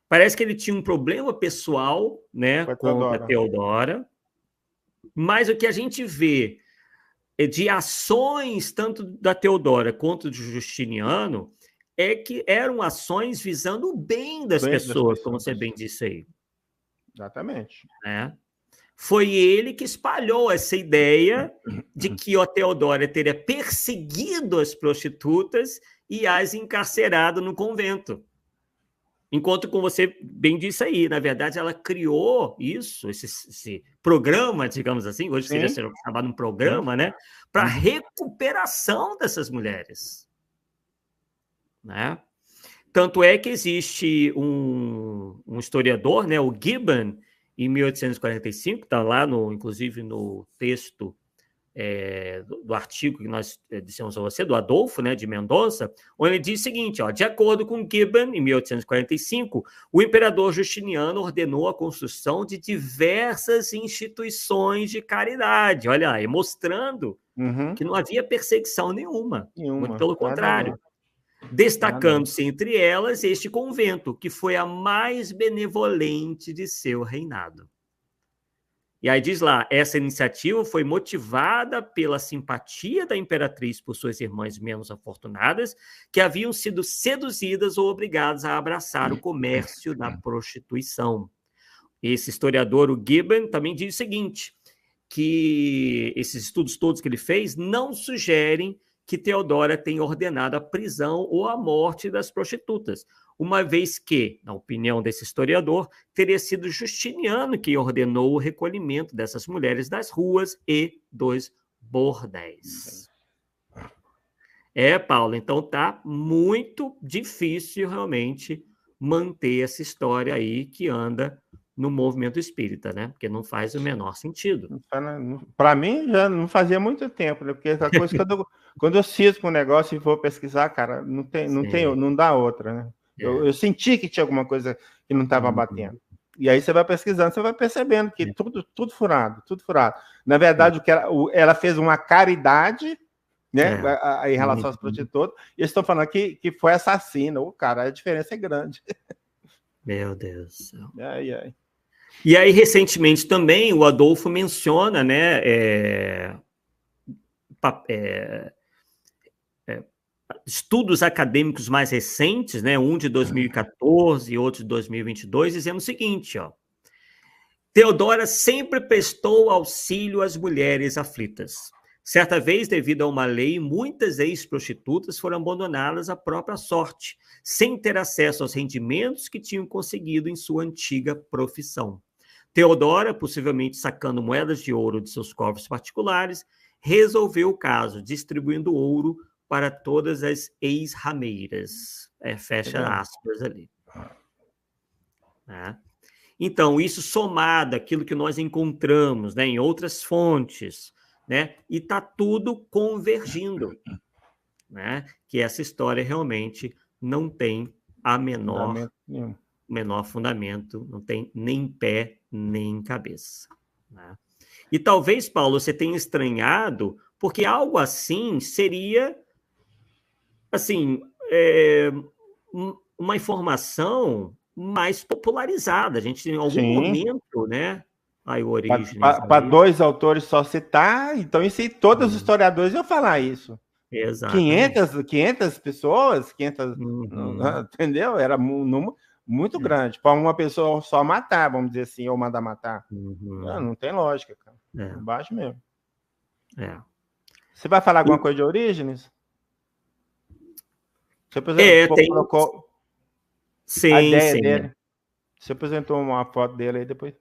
parece que ele tinha um problema pessoal, né, com a Theodora, mas o que a gente vê de ações tanto da Theodora quanto do Justiniano é que eram ações visando o bem das pessoas, como você bem disse aí. Exatamente. Né? Foi ele que espalhou essa ideia de que a Teodora teria perseguido as prostitutas e as encarcerado no convento. Enquanto, como você bem disse aí, na verdade, ela criou isso, esse programa, digamos assim, hoje seria chamado um programa, né, para recuperação dessas mulheres. Né? Tanto é que existe um historiador, né, o Gibbon, em 1845, está lá, inclusive no texto do artigo que nós dissemos a você, do Adolfo, né, de Mendonça, onde ele diz o seguinte, ó, de acordo com Gibbon, em 1845, o imperador Justiniano ordenou a construção de diversas instituições de caridade, olha aí, mostrando que não havia perseguição nenhuma, muito pelo contrário. Destacando-se entre elas este convento, que foi a mais benevolente de seu reinado. E aí diz lá, essa iniciativa foi motivada pela simpatia da imperatriz por suas irmãs menos afortunadas, que haviam sido seduzidas ou obrigadas a abraçar o comércio da prostituição. Esse historiador, o Gibbon, também diz o seguinte, que esses estudos todos que ele fez não sugerem que Teodora tenha ordenado a prisão ou a morte das prostitutas, uma vez que, na opinião desse historiador, teria sido Justiniano que ordenou o recolhimento dessas mulheres das ruas e dos bordéis. Paulo, então tá muito difícil realmente manter essa história aí que anda no movimento espírita, né? Porque não faz o menor sentido. Para mim, já não fazia muito tempo, né? Porque essa coisa, quando eu cisco um negócio e vou pesquisar, cara, não dá outra, né? Eu senti que tinha alguma coisa que não estava batendo. E aí você vai pesquisando, você vai percebendo que tudo furado, tudo furado. Na verdade, ela fez uma caridade, né, em relação às prostitutas, e eles estão falando que foi assassina. Cara, a diferença é grande. Meu Deus do céu. Ai. E aí, recentemente também, o Adolfo menciona, né, estudos acadêmicos mais recentes, né, um de 2014 e outro de 2022, dizendo o seguinte, ó, Teodora sempre prestou auxílio às mulheres aflitas. Certa vez, devido a uma lei, muitas ex-prostitutas foram abandonadas à própria sorte, sem ter acesso aos rendimentos que tinham conseguido em sua antiga profissão. Teodora, possivelmente sacando moedas de ouro de seus cofres particulares, resolveu o caso, distribuindo ouro para todas as ex-rameiras. Fecha aspas ali. Então, isso somado àquilo que nós encontramos, né, em outras fontes, né, e está tudo convergindo, né, que essa história realmente não tem menor fundamento, não tem nem pé nem cabeça. Né? E talvez, Paulo, você tenha estranhado, porque algo assim seria, assim, uma informação mais popularizada. A gente, em algum momento, né? Aí o Orígenes... Para dois autores só citar, então isso aí, todos os historiadores iam falar isso. Exatamente. 500 pessoas, 500, entendeu? Era um número muito grande. Para uma pessoa só matar, vamos dizer assim, ou mandar matar. Não tem lógica, cara. Baixo mesmo. Você vai falar alguma coisa de Orígenes? Você colocou a ideia dele. Você apresentou uma foto dele aí depois.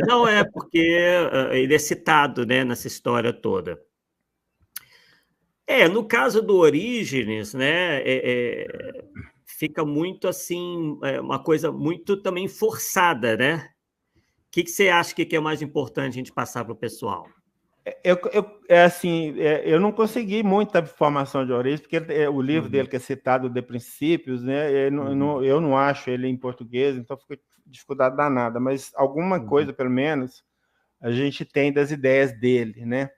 Não é porque ele é citado, né, nessa história toda. No caso do Orígenes, né, fica muito assim, uma coisa muito também forçada, né? O que você acha que é mais importante a gente passar para o pessoal? Eu não consegui muita informação de Orígenes, porque o livro dele que é citado, De Princípios, né, eu não acho ele em português, então fica dificuldade danada, mas alguma coisa, pelo menos, a gente tem das ideias dele, né?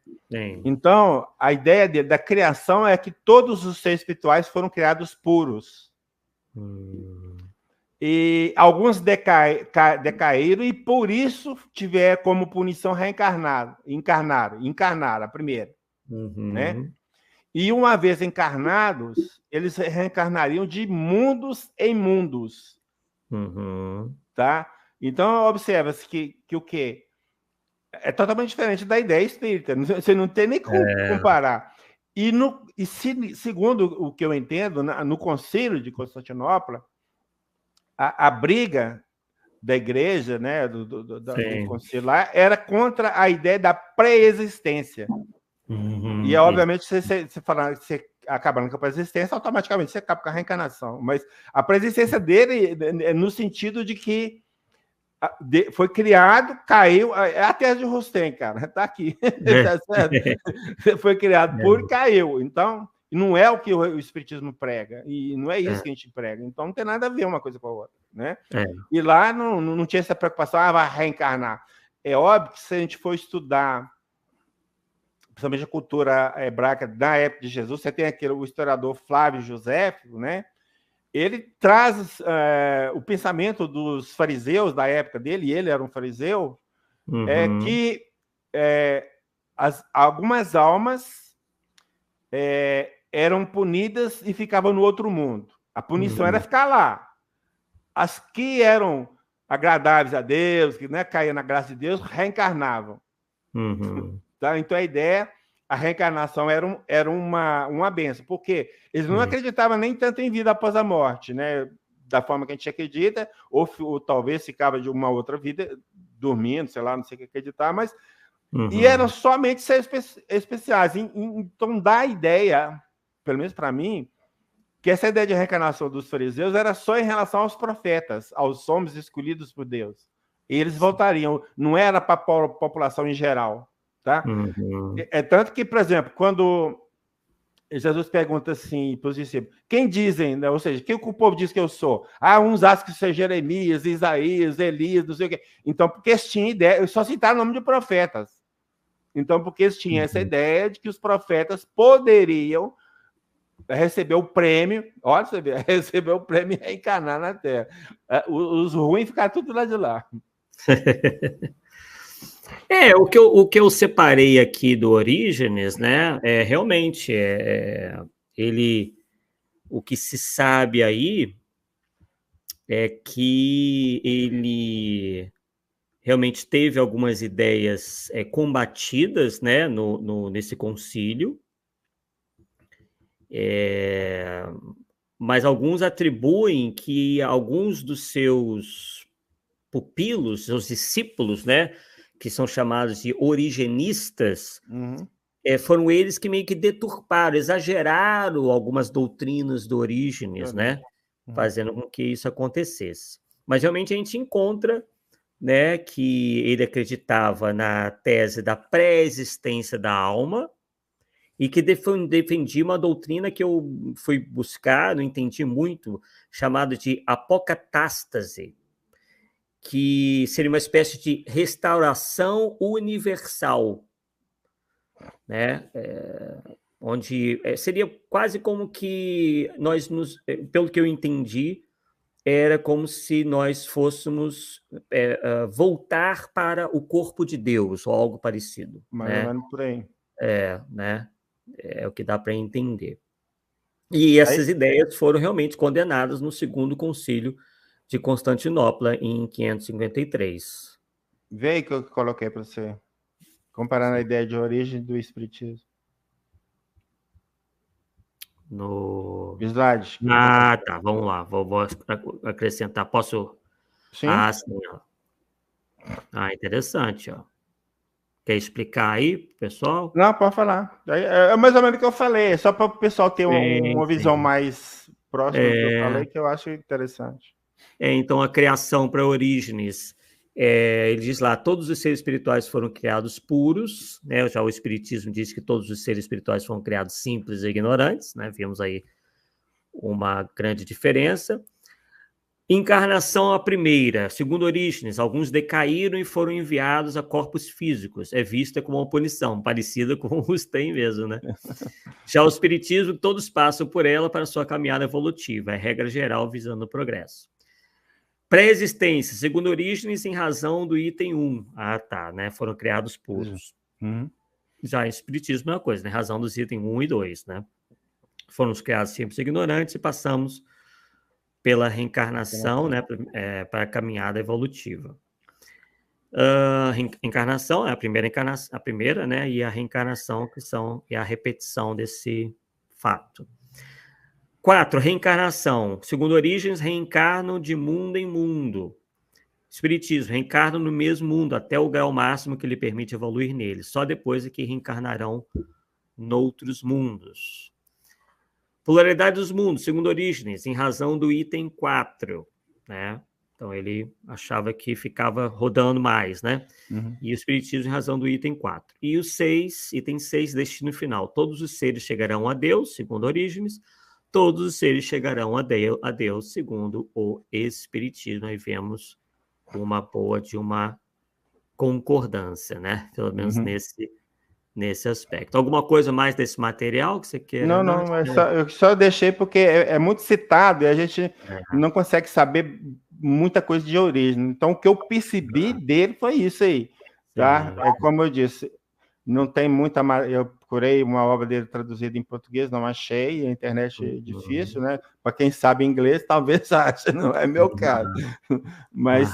Então, a ideia dele, da criação é que todos os seres espirituais foram criados puros. E alguns decaíram e, por isso, tiveram como punição encarnar a primeira. Né? E uma vez encarnados, eles reencarnariam de mundos em mundos. Tá? Então, observa-se que o quê? É totalmente diferente da ideia espírita. Você não tem nem como comparar. Segundo o que eu entendo, no Concílio de Constantinopla, a briga da igreja, né, do concílio lá, era contra a ideia da pré-existência. E, obviamente, você acabando com a pré-existência, automaticamente você acaba com a reencarnação. Mas a pré-existência dele é no sentido de que foi criado, caiu. É a tese de Rustem, cara. Está aqui. Tá certo? Foi criado por e caiu. Então, não é o que o Espiritismo prega. E não é isso que a gente prega. Então, não tem nada a ver uma coisa com a outra. Né? E lá não tinha essa preocupação, vai reencarnar. É óbvio que se a gente for estudar, principalmente a cultura hebraica da época de Jesus, você tem o historiador Flávio Joséfo, né? Ele traz o pensamento dos fariseus da época dele, e ele era um fariseu, que algumas almas eram punidas e ficavam no outro mundo. A punição era ficar lá. As que eram agradáveis a Deus, que, né, caíam na graça de Deus, reencarnavam. Tá? Então, a ideia, a reencarnação era uma benção, porque eles não acreditavam nem tanto em vida após a morte, né? Da forma que a gente acredita, ou talvez ficava de uma outra vida, dormindo, sei lá, não sei o que acreditar, mas... E eram somente seres especiais. Então, dá a ideia, pelo menos para mim, que essa ideia de reencarnação dos fariseus era só em relação aos profetas, aos homens escolhidos por Deus. E eles voltariam, não era para a população em geral. Tá? É tanto que, por exemplo, quando Jesus pergunta assim para os discípulos, quem dizem, né? Ou seja, quem o povo diz que eu sou? Uns acham que seja Jeremias, Isaías, Elias, não sei o quê. Então, porque eles tinham ideia, eu só citar o nome de profetas. Então, porque eles tinham essa ideia de que os profetas poderiam receber o prêmio, olha, você vê, receber o prêmio e reencarnar na Terra. Os ruins ficaram tudo lá de lá. O que eu separei aqui do Orígenes, né, realmente, o que se sabe aí é que ele realmente teve algumas ideias combatidas, né, nesse concílio, mas alguns atribuem que alguns dos seus pupilos, seus discípulos, né, que são chamados de origenistas, foram eles que meio que deturparam, exageraram algumas doutrinas do Orígenes, né, fazendo com que isso acontecesse. Mas realmente a gente encontra, né, que ele acreditava na tese da pré-existência da alma, e que defendia uma doutrina que eu fui buscar, não entendi muito, chamada de apocatástase, que seria uma espécie de restauração universal, né? Onde seria quase como que pelo que eu entendi, era como se nós fôssemos voltar para o corpo de Deus, ou algo parecido. Mais ou menos por aí. Né? É o que dá para entender. E essas ideias foram realmente condenadas no Segundo Concílio de Constantinopla, em 553. Vê aí que eu coloquei para você, comparando a ideia de origem do Espiritismo. No slide. Tá, vamos lá, vou acrescentar. Posso? Sim. Sim. Interessante, ó. Quer explicar aí, pessoal? Não, pode falar. É mais ou menos o que eu falei, só para o pessoal ter uma visão mais próxima do que eu falei, que eu acho interessante. Então, a criação para Orígenes, ele diz lá, todos os seres espirituais foram criados puros, né? Já o Espiritismo diz que todos os seres espirituais foram criados simples e ignorantes, né? Vimos aí uma grande diferença. Encarnação a primeira, segundo Orígenes, alguns decaíram e foram enviados a corpos físicos. É vista como uma punição, parecida com os tem mesmo, né? Já o Espiritismo, todos passam por ela para sua caminhada evolutiva, é regra geral visando o progresso. Pré-existência, segundo Orígenes, em razão do item 1. Tá, né? Foram criados puros. Já em espiritismo é uma coisa, né? Razão dos itens 1 e 2, né? Fomos criados simples e ignorantes e passamos pela reencarnação, né, para a caminhada evolutiva. Encarnação é a primeira, né, e a reencarnação é a repetição desse fato. 4, reencarnação. Segundo Orígenes, reencarnam de mundo em mundo. Espiritismo, reencarnam no mesmo mundo até o grau máximo que lhe permite evoluir nele. Só depois é que reencarnarão noutros mundos. Polaridade dos mundos, segundo Orígenes, em razão do item 4, né? Então, ele achava que ficava rodando mais, né? Uhum. E o espiritismo em razão do item 4. E o 6, item 6, destino final. Todos os seres chegarão a Deus, segundo Orígenes. Todos os seres chegarão a Deus, segundo o espiritismo. Aí vemos uma boa de uma concordância, né? Pelo menos nesse aspecto. Alguma coisa mais desse material que você queira? Não, eu só deixei porque é muito citado e a gente não consegue saber muita coisa de origem. Então, o que eu percebi dele foi isso aí, tá? É como eu disse, não tem muita... Eu procurei uma obra dele traduzida em português, não achei, a internet é difícil, né? Para quem sabe inglês, talvez ache, não é meu caso. Mas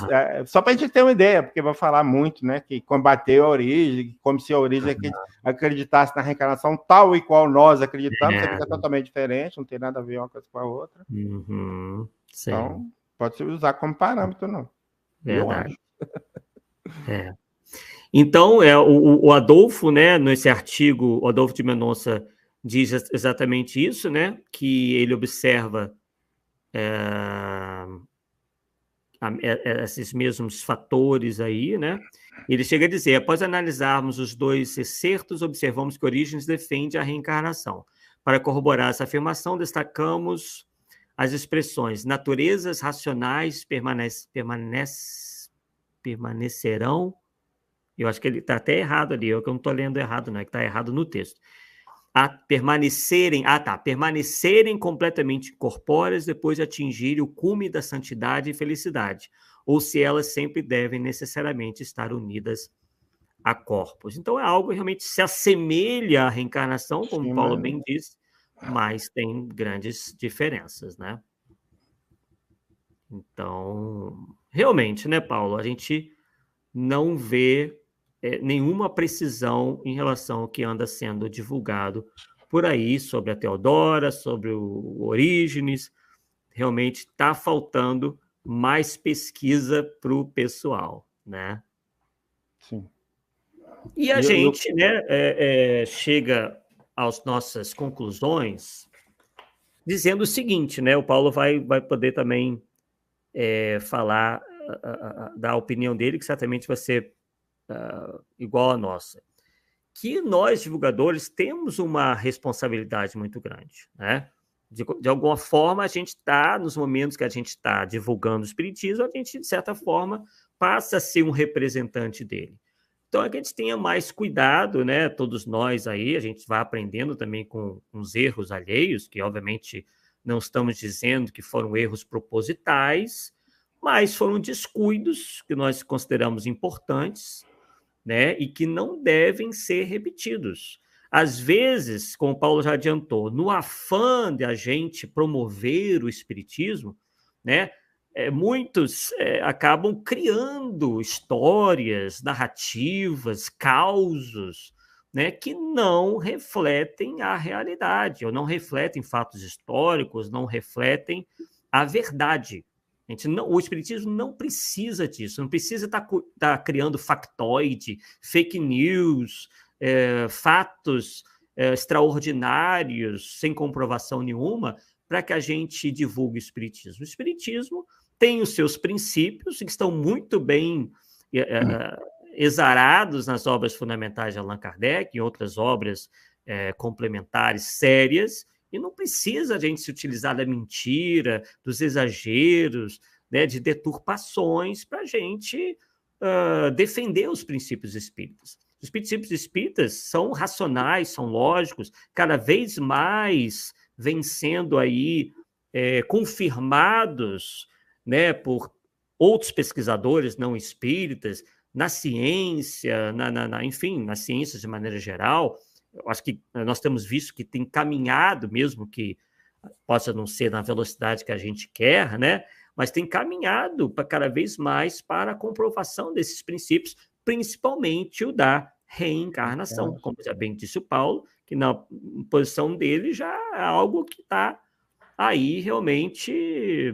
só para a gente ter uma ideia, porque vai falar muito, né? Que combateu a origem, como se a origem acreditasse na reencarnação tal e qual nós acreditamos, que é totalmente diferente, não tem nada a ver uma coisa com a outra. Então, pode se usar como parâmetro, não. Verdade. Então, o Adolfo, né, nesse artigo, o Adolfo de Mendonça diz exatamente isso, né, que ele observa esses mesmos fatores aí, né? Ele chega a dizer, após analisarmos os dois excertos, observamos que Orígenes defende a reencarnação. Para corroborar essa afirmação, destacamos as expressões naturezas racionais permanecerão. Eu acho que ele está até errado ali, eu que não estou lendo errado, não é que está errado no texto. Permanecerem completamente incorpóreas depois de atingirem o cume da santidade e felicidade, ou se elas sempre devem necessariamente estar unidas a corpos. Então é algo que realmente se assemelha à reencarnação, como Paulo bem disse, mas tem grandes diferenças, né? Então, realmente, né, Paulo, a gente não vê nenhuma precisão em relação ao que anda sendo divulgado por aí sobre a Teodora, sobre o Orígenes. Realmente está faltando mais pesquisa para o pessoal, né? Sim. E a gente, né, chega às nossas conclusões dizendo o seguinte, né? O Paulo vai poder também falar, dar a opinião dele, que certamente vai ser igual a nossa, que nós, divulgadores, temos uma responsabilidade muito grande, né? De alguma forma, a gente está, nos momentos que a gente está divulgando o espiritismo, a gente, de certa forma, passa a ser um representante dele. Então, é que a gente tenha mais cuidado, né? Todos nós aí, a gente vai aprendendo também com os erros alheios, que, obviamente, não estamos dizendo que foram erros propositais, mas foram descuidos que nós consideramos importantes, né, e que não devem ser repetidos. Às vezes, como o Paulo já adiantou, no afã de a gente promover o espiritismo, né, muitos acabam criando histórias, narrativas, causos, né, que não refletem a realidade, ou não refletem fatos históricos, não refletem a verdade. O espiritismo não precisa disso, não precisa estar criando factoide, fake news, fatos extraordinários, sem comprovação nenhuma, para que a gente divulgue o espiritismo. O espiritismo tem os seus princípios, que estão muito bem exarados nas obras fundamentais de Allan Kardec, em outras obras complementares sérias, e não precisa a gente se utilizar da mentira, dos exageros, né, de deturpações para a gente defender os princípios espíritas. Os princípios espíritas são racionais, são lógicos, cada vez mais vêm sendo aí confirmados, né, por outros pesquisadores não espíritas, na ciência, enfim, nas ciências de maneira geral, eu acho que nós temos visto que tem caminhado, mesmo que possa não ser na velocidade que a gente quer, né? Mas tem caminhado para cada vez mais para a comprovação desses princípios, principalmente o da reencarnação, como já bem disse o Paulo, que na posição dele já é algo que está aí realmente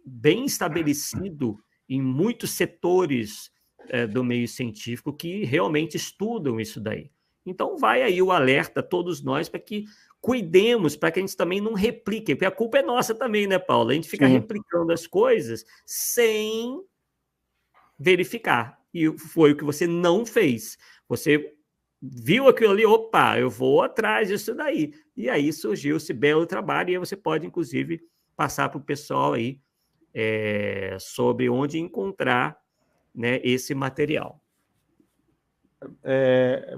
bem estabelecido em muitos setores do meio científico que realmente estudam isso daí. Então vai aí o alerta a todos nós para que cuidemos, para que a gente também não replique, porque a culpa é nossa também, né, Paulo? A gente fica replicando as coisas sem verificar. E foi o que você não fez. Você viu aquilo ali, opa, eu vou atrás disso daí. E aí surgiu esse belo trabalho, e aí você pode, inclusive, passar para o pessoal aí sobre onde encontrar, né, esse material.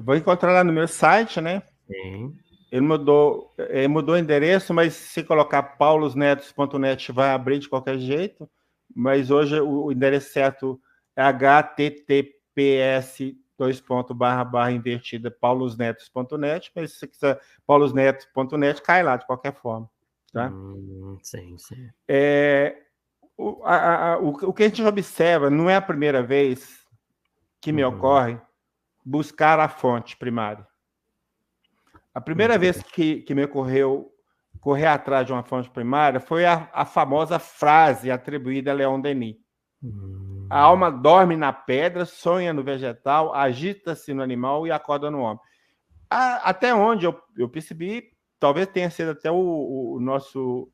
Vou encontrar lá no meu site, né? Sim. Ele mudou o endereço, mas se colocar paulosnetos.net vai abrir de qualquer jeito. Mas hoje o endereço certo é https:// paulosnetos.net, mas se você quiser paulosnetos.net, cai lá de qualquer forma. Tá? Sim, sim. O que a gente observa, não é a primeira vez que me ocorre buscar a fonte primária. A primeira vez que me ocorreu correr atrás de uma fonte primária foi a famosa frase atribuída a Leon Denis. A alma dorme na pedra, sonha no vegetal, agita-se no animal e acorda no homem. Até onde eu percebi, talvez tenha sido até o nosso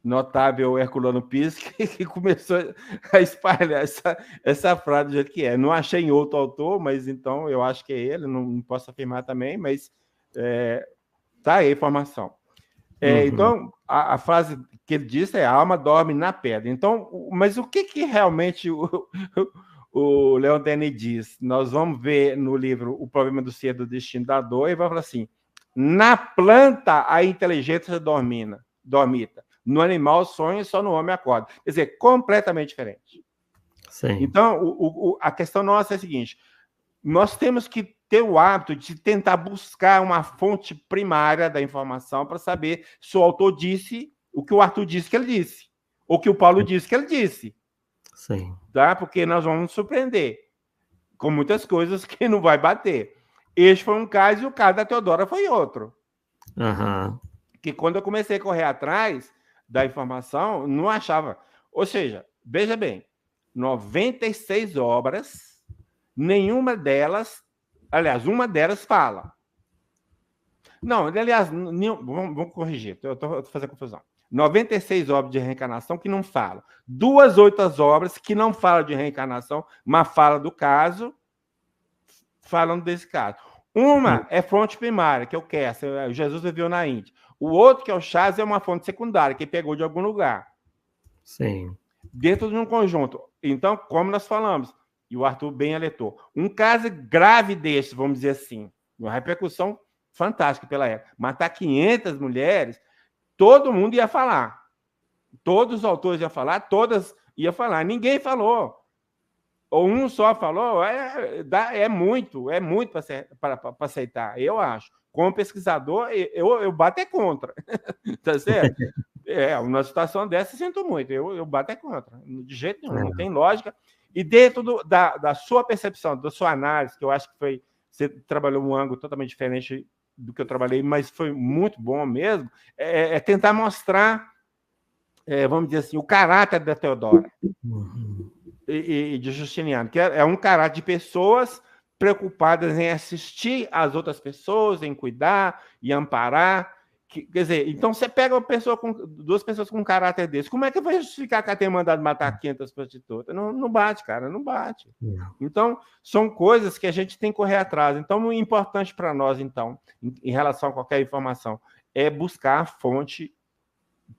notável Herculano Pires que começou a espalhar essa frase do jeito que é. Não achei em outro autor, mas então eu acho que é ele, não posso afirmar também, mas tá aí a informação. Então, a frase que ele disse é: a alma dorme na pedra. Então, mas o que realmente o Leon Denis diz? Nós vamos ver no livro O Problema do Ser, do Destino da Dor, e vai falar assim: na planta a inteligência dormita, no animal sonha, só no homem acorda. Quer dizer, completamente diferente. Sim. Então, a questão nossa é a seguinte: nós temos que ter o hábito de tentar buscar uma fonte primária da informação para saber se o autor disse o que o Arthur disse que ele disse, ou que o Paulo disse que ele disse. Sim. Tá? Porque nós vamos nos surpreender com muitas coisas que não vai bater. Este foi um caso e o caso da Teodora foi outro. Que quando eu comecei a correr atrás da informação, não achava. Ou seja, veja bem, 96 obras, nenhuma delas, aliás, uma delas fala. Não, aliás, vamos corrigir, eu estou fazendo confusão. 96 obras de reencarnação que não falam. 2 outras obras que não falam de reencarnação, mas falam do caso, falando desse caso. Uma é fonte primária, que é o Kessler, Jesus viveu na Índia. O outro, que é o Chas, é uma fonte secundária, que pegou de algum lugar. Sim. Dentro de um conjunto. Então, como nós falamos, e o Arthur bem alertou, um caso grave desse, vamos dizer assim, uma repercussão fantástica pela época, matar 500 mulheres, todo mundo ia falar. Todos os autores iam falar, todas iam falar. Ninguém falou. Ou um só falou, é muito para aceitar, eu acho. Como pesquisador, eu bato contra. Tá certo? Uma situação dessa, sinto muito. Eu bato contra. De jeito nenhum, não tem lógica. E dentro da sua percepção, da sua análise, que eu acho que você trabalhou um ângulo totalmente diferente do que eu trabalhei, mas foi muito bom mesmo, é tentar mostrar, vamos dizer assim, o caráter da Teodora e de Justiniano, que é um caráter de pessoas preocupadas em assistir às outras pessoas, em cuidar e amparar. Quer dizer, então você pega duas pessoas com um caráter desse, como é que vai justificar que ela tenha mandado matar 500 prostitutas? Não bate, cara, não bate. Então, são coisas que a gente tem que correr atrás. Então, o importante para nós, então, em relação a qualquer informação, é buscar a fonte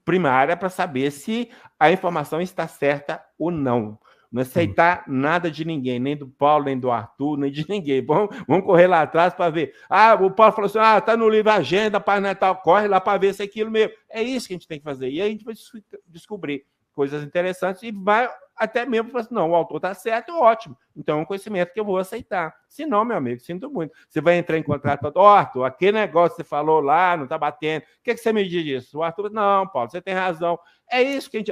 primária para saber se a informação está certa ou não. Não aceitar nada de ninguém, nem do Paulo, nem do Arthur, nem de ninguém. Vamos correr lá atrás para ver. O Paulo falou assim, está no livro Agenda, página tal, corre lá para ver se é aquilo mesmo. É isso que a gente tem que fazer. E aí a gente vai descobrir coisas interessantes, e vai até mesmo falar assim, não, o autor está certo, ótimo, então é um conhecimento que eu vou aceitar. Se não, meu amigo, sinto muito. Você vai entrar em contato, Arthur, aquele negócio que você falou lá, não está batendo, o que você me diz disso? O Arthur, não, Paulo, você tem razão. É isso que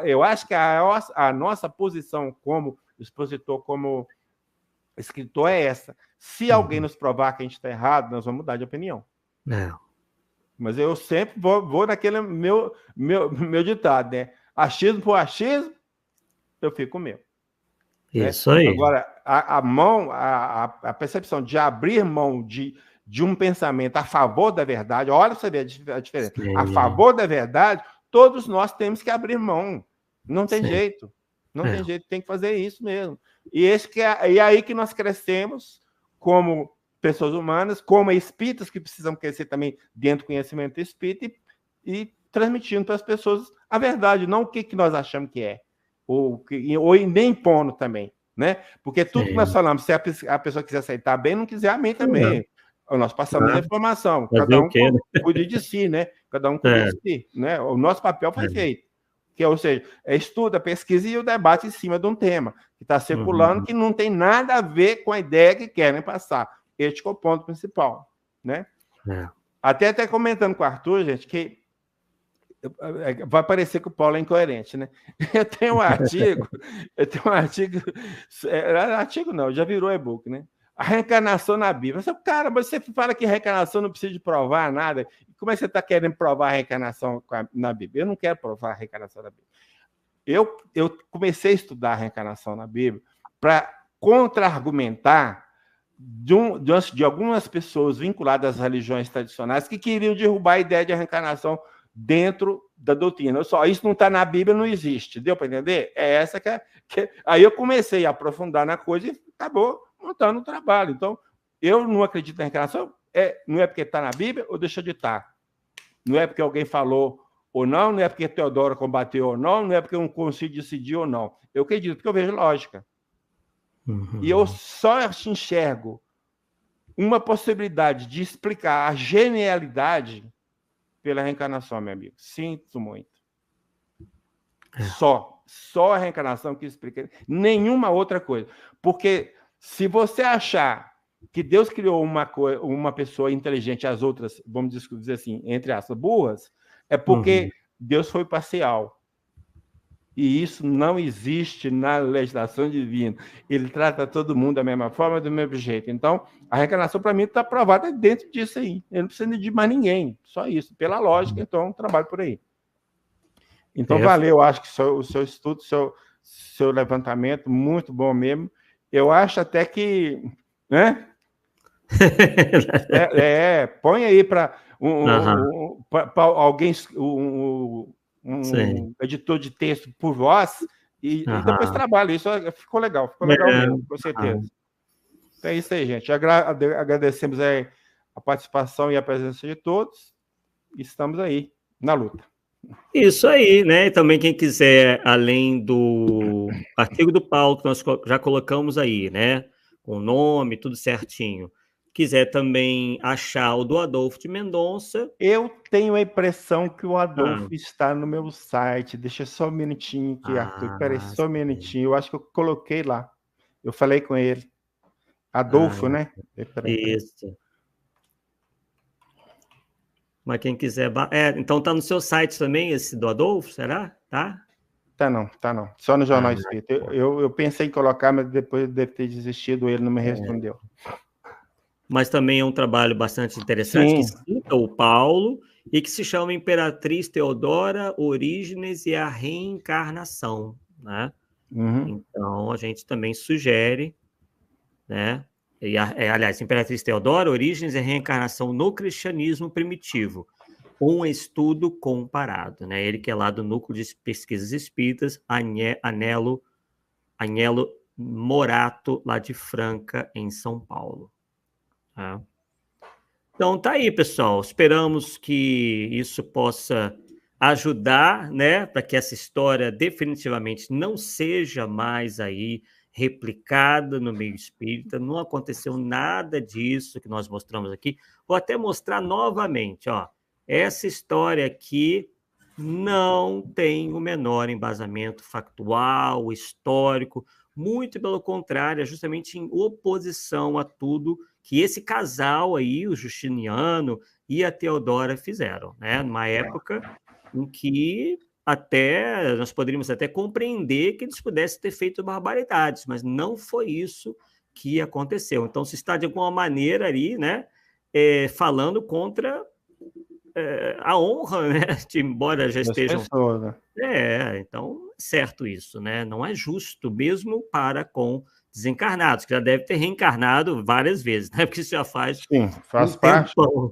eu acho que a nossa posição como expositor, como escritor é essa. Se alguém nos provar que a gente está errado, nós vamos mudar de opinião. Mas eu sempre vou naquele meu ditado, né? Achismo por achismo, eu fico com o meu. Isso aí. Agora, a percepção de abrir mão de um pensamento a favor da verdade, olha para você ver a diferença. Sim. A favor da verdade, todos nós temos que abrir mão. Não tem jeito. Não tem jeito, tem que fazer isso mesmo. E aí que nós crescemos como pessoas humanas, como espíritas que precisam crescer também dentro do conhecimento espírita e transmitindo para as pessoas a verdade, não o que nós achamos que é. Ou nem impondo também, né? Porque tudo que nós falamos, se a pessoa quiser aceitar bem, não quiser, amém também. Nós passamos a informação, cada um cuide de si, né? Cada um cuide de si, né? O nosso papel foi feito. Ou seja, estuda, pesquisa e o debate em cima de um tema que está circulando, que não tem nada a ver com a ideia que querem passar. Este é o ponto principal, né? Até comentando com o Arthur, gente, que vai parecer que o Paulo é incoerente, né? Eu tenho um artigo, artigo não, já virou e-book, né? A reencarnação na Bíblia. Cara, você fala que reencarnação não precisa de provar nada. Como é que você está querendo provar a reencarnação na Bíblia? Eu não quero provar a reencarnação na Bíblia. Eu comecei a estudar a reencarnação na Bíblia para contra-argumentar de algumas pessoas vinculadas às religiões tradicionais que queriam derrubar a ideia de reencarnação dentro da doutrina. Isso não está na Bíblia, não existe. Deu para entender? É essa que Aí eu comecei a aprofundar na coisa e acabou montando um trabalho. Então, eu não acredito na reencarnação, não é porque está na Bíblia ou deixa de estar. Não é porque alguém falou ou não é porque Teodoro combateu ou não é porque um concílio decidiu ou não. Eu acredito porque eu vejo lógica. E eu só enxergo uma possibilidade de explicar a genialidade pela reencarnação, meu amigo. Sinto muito. Só a reencarnação que explica. Nenhuma outra coisa. Porque se você achar que Deus criou uma pessoa inteligente, as outras, vamos dizer assim, entre aspas, burras, é porque Deus foi parcial. E isso não existe na legislação divina. Ele trata todo mundo da mesma forma, do mesmo jeito. Então, a reencarnação, para mim, está provada dentro disso aí. Ele não precisa de mais ninguém. Só isso. Pela lógica, então, trabalho por aí. Então, valeu. Acho que o seu estudo, seu levantamento, muito bom mesmo. Eu acho até que... né? Põe aí para alguém... um editor de texto por voz e depois trabalho. Isso ficou legal mesmo, com certeza. Então é isso aí, gente. Agradecemos a participação e a presença de todos. Estamos aí na luta. Isso aí, né? E também quem quiser, além do artigo do Paulo, que nós já colocamos aí, né? Com o nome, tudo certinho. Quiser também achar o do Adolfo de Mendonça. Eu tenho a impressão que o Adolfo está no meu site. Deixa só um minutinho aqui, Arthur. Espera aí, só um minutinho. Eu acho que eu coloquei lá. Eu falei com ele. Adolfo, né? Isso. Mas quem quiser... então tá no seu site também, esse do Adolfo, será? Tá? Tá não. Só no Jornal Espírita. Eu pensei em colocar, mas depois deve ter desistido, ele não me respondeu. Mas também é um trabalho bastante interessante, que cita o Paulo, e que se chama Imperatriz Teodora, Orígenes e a Reencarnação, né? Então, a gente também sugere, né? Aliás, Imperatriz Teodora, Orígenes e a Reencarnação no Cristianismo Primitivo, um estudo comparado, né? Ele que é lá do Núcleo de Pesquisas Espíritas, Anhelo Morato, lá de Franca, em São Paulo. Então tá aí, pessoal. Esperamos que isso possa ajudar, né, para que essa história definitivamente não seja mais aí replicada no meio espírita. Não aconteceu nada disso que nós mostramos aqui. Vou até mostrar novamente, ó. Essa história aqui não tem o menor embasamento factual, histórico, muito pelo contrário, é justamente em oposição a tudo que esse casal aí, o Justiniano e a Teodora, fizeram, né? Numa época em que até nós poderíamos até compreender que eles pudessem ter feito barbaridades, mas não foi isso que aconteceu. Então, se está de alguma maneira ali, né, falando contra a honra, né, embora já estejam... pessoas, né? Então, certo isso, né? Não é justo, mesmo para com desencarnados, que já deve ter reencarnado várias vezes, né? Porque isso já faz Sim, faz um parte. tempão.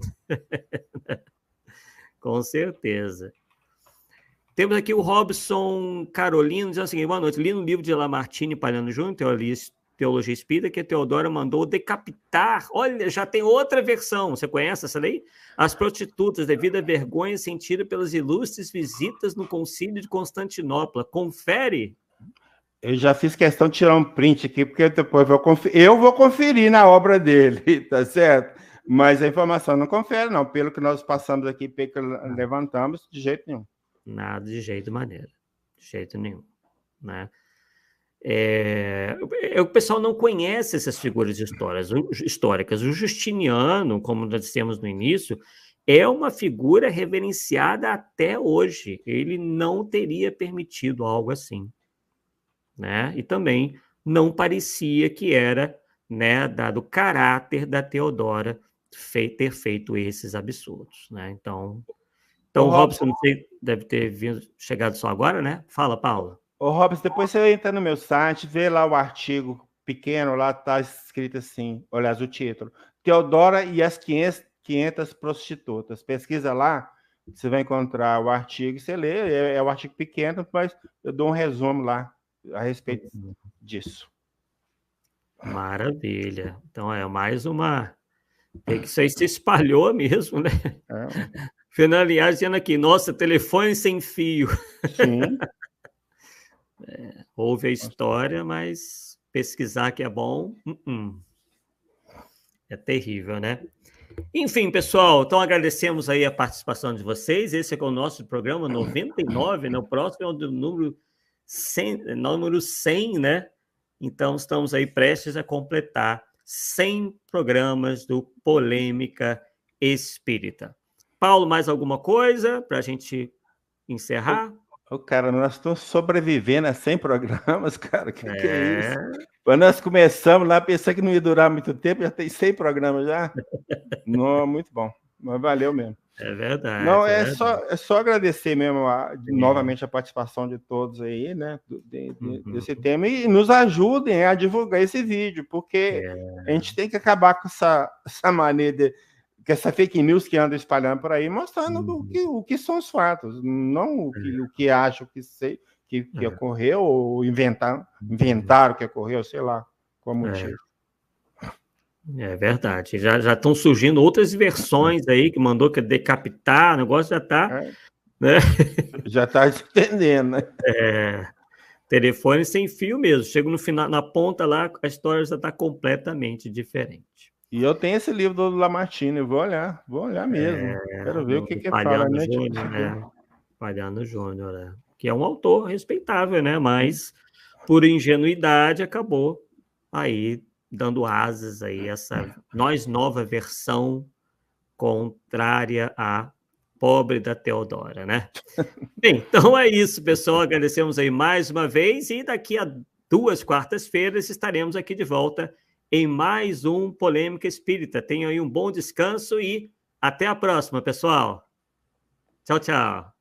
Com certeza. Temos aqui o Robson Carolino, dizendo o seguinte: boa noite, li no livro de Lamartine e Palhano Júnior, Teologia Espírita, que a Teodora mandou decapitar. Olha, já tem outra versão. Você conhece essa daí? As prostitutas, devido à vergonha sentida pelas ilustres visitas no Concílio de Constantinopla. Confere. Eu já fiz questão de tirar um print aqui, porque depois eu vou conferir na obra dele, tá certo? Mas a informação não confere, não. Pelo que nós passamos aqui, pelo que levantamos, de jeito nenhum. Nada, de jeito maneira. De jeito nenhum. Né? O pessoal não conhece essas figuras históricas. O Justiniano, como nós dissemos no início, é uma figura reverenciada até hoje. Ele não teria permitido algo assim. Né? E também não parecia que era, né, dado o caráter da Teodora ter feito esses absurdos. Né? Então, Robson, não sei, deve ter chegado só agora, né? Fala, Paulo. Ô, Robson, depois você entra no meu site, vê lá o artigo pequeno, lá está escrito assim, olha, o título, Teodora e as 500 prostitutas. Pesquisa lá, você vai encontrar o artigo, você lê, é um artigo pequeno, mas eu dou um resumo lá a respeito disso. Maravilha. Então, mais uma... Isso aí se espalhou mesmo, né? Fernando Linhares dizendo aqui, nossa, telefone sem fio. Sim. Houve a história, mas pesquisar que é bom, é terrível, né? Enfim, pessoal, então agradecemos aí a participação de vocês. Esse é o nosso programa 99, né? O próximo é o do número 100, né? Então, estamos aí prestes a completar 100 programas do Polêmica Espírita. Paulo, mais alguma coisa para a gente encerrar? Cara, nós estamos sobrevivendo a 100 programas, cara. Que é isso? Quando nós começamos lá, pensei que não ia durar muito tempo, já tem 100 programas já. Não, muito bom. Mas valeu mesmo. É verdade. Não, só agradecer mesmo novamente a participação de todos aí, né? Desse tema, e nos ajudem a divulgar esse vídeo, porque a gente tem que acabar com essa maneira que essa fake news que anda espalhando por aí, mostrando o que são os fatos, não o que acham que ocorreu, ou inventaram que ocorreu, sei lá, qual motivo. É verdade. Já estão surgindo outras versões aí, que mandou que decapitar, o negócio já está... Né? Já está entendendo, né? Telefone sem fio mesmo. Chega no final, na ponta lá, a história já está completamente diferente. E eu tenho esse livro do Lamartine, vou olhar mesmo. Quero ver o que fala, né? Palhano Júnior, né? Que é um autor respeitável, né? Mas, por ingenuidade, acabou aí dando asas aí essa nova versão contrária à pobre da Teodora, né? Bem, então é isso, pessoal. Agradecemos aí mais uma vez e daqui a 2 quartas-feiras estaremos aqui de volta em mais um Polêmica Espírita. Tenham aí um bom descanso e até a próxima, pessoal. Tchau, tchau.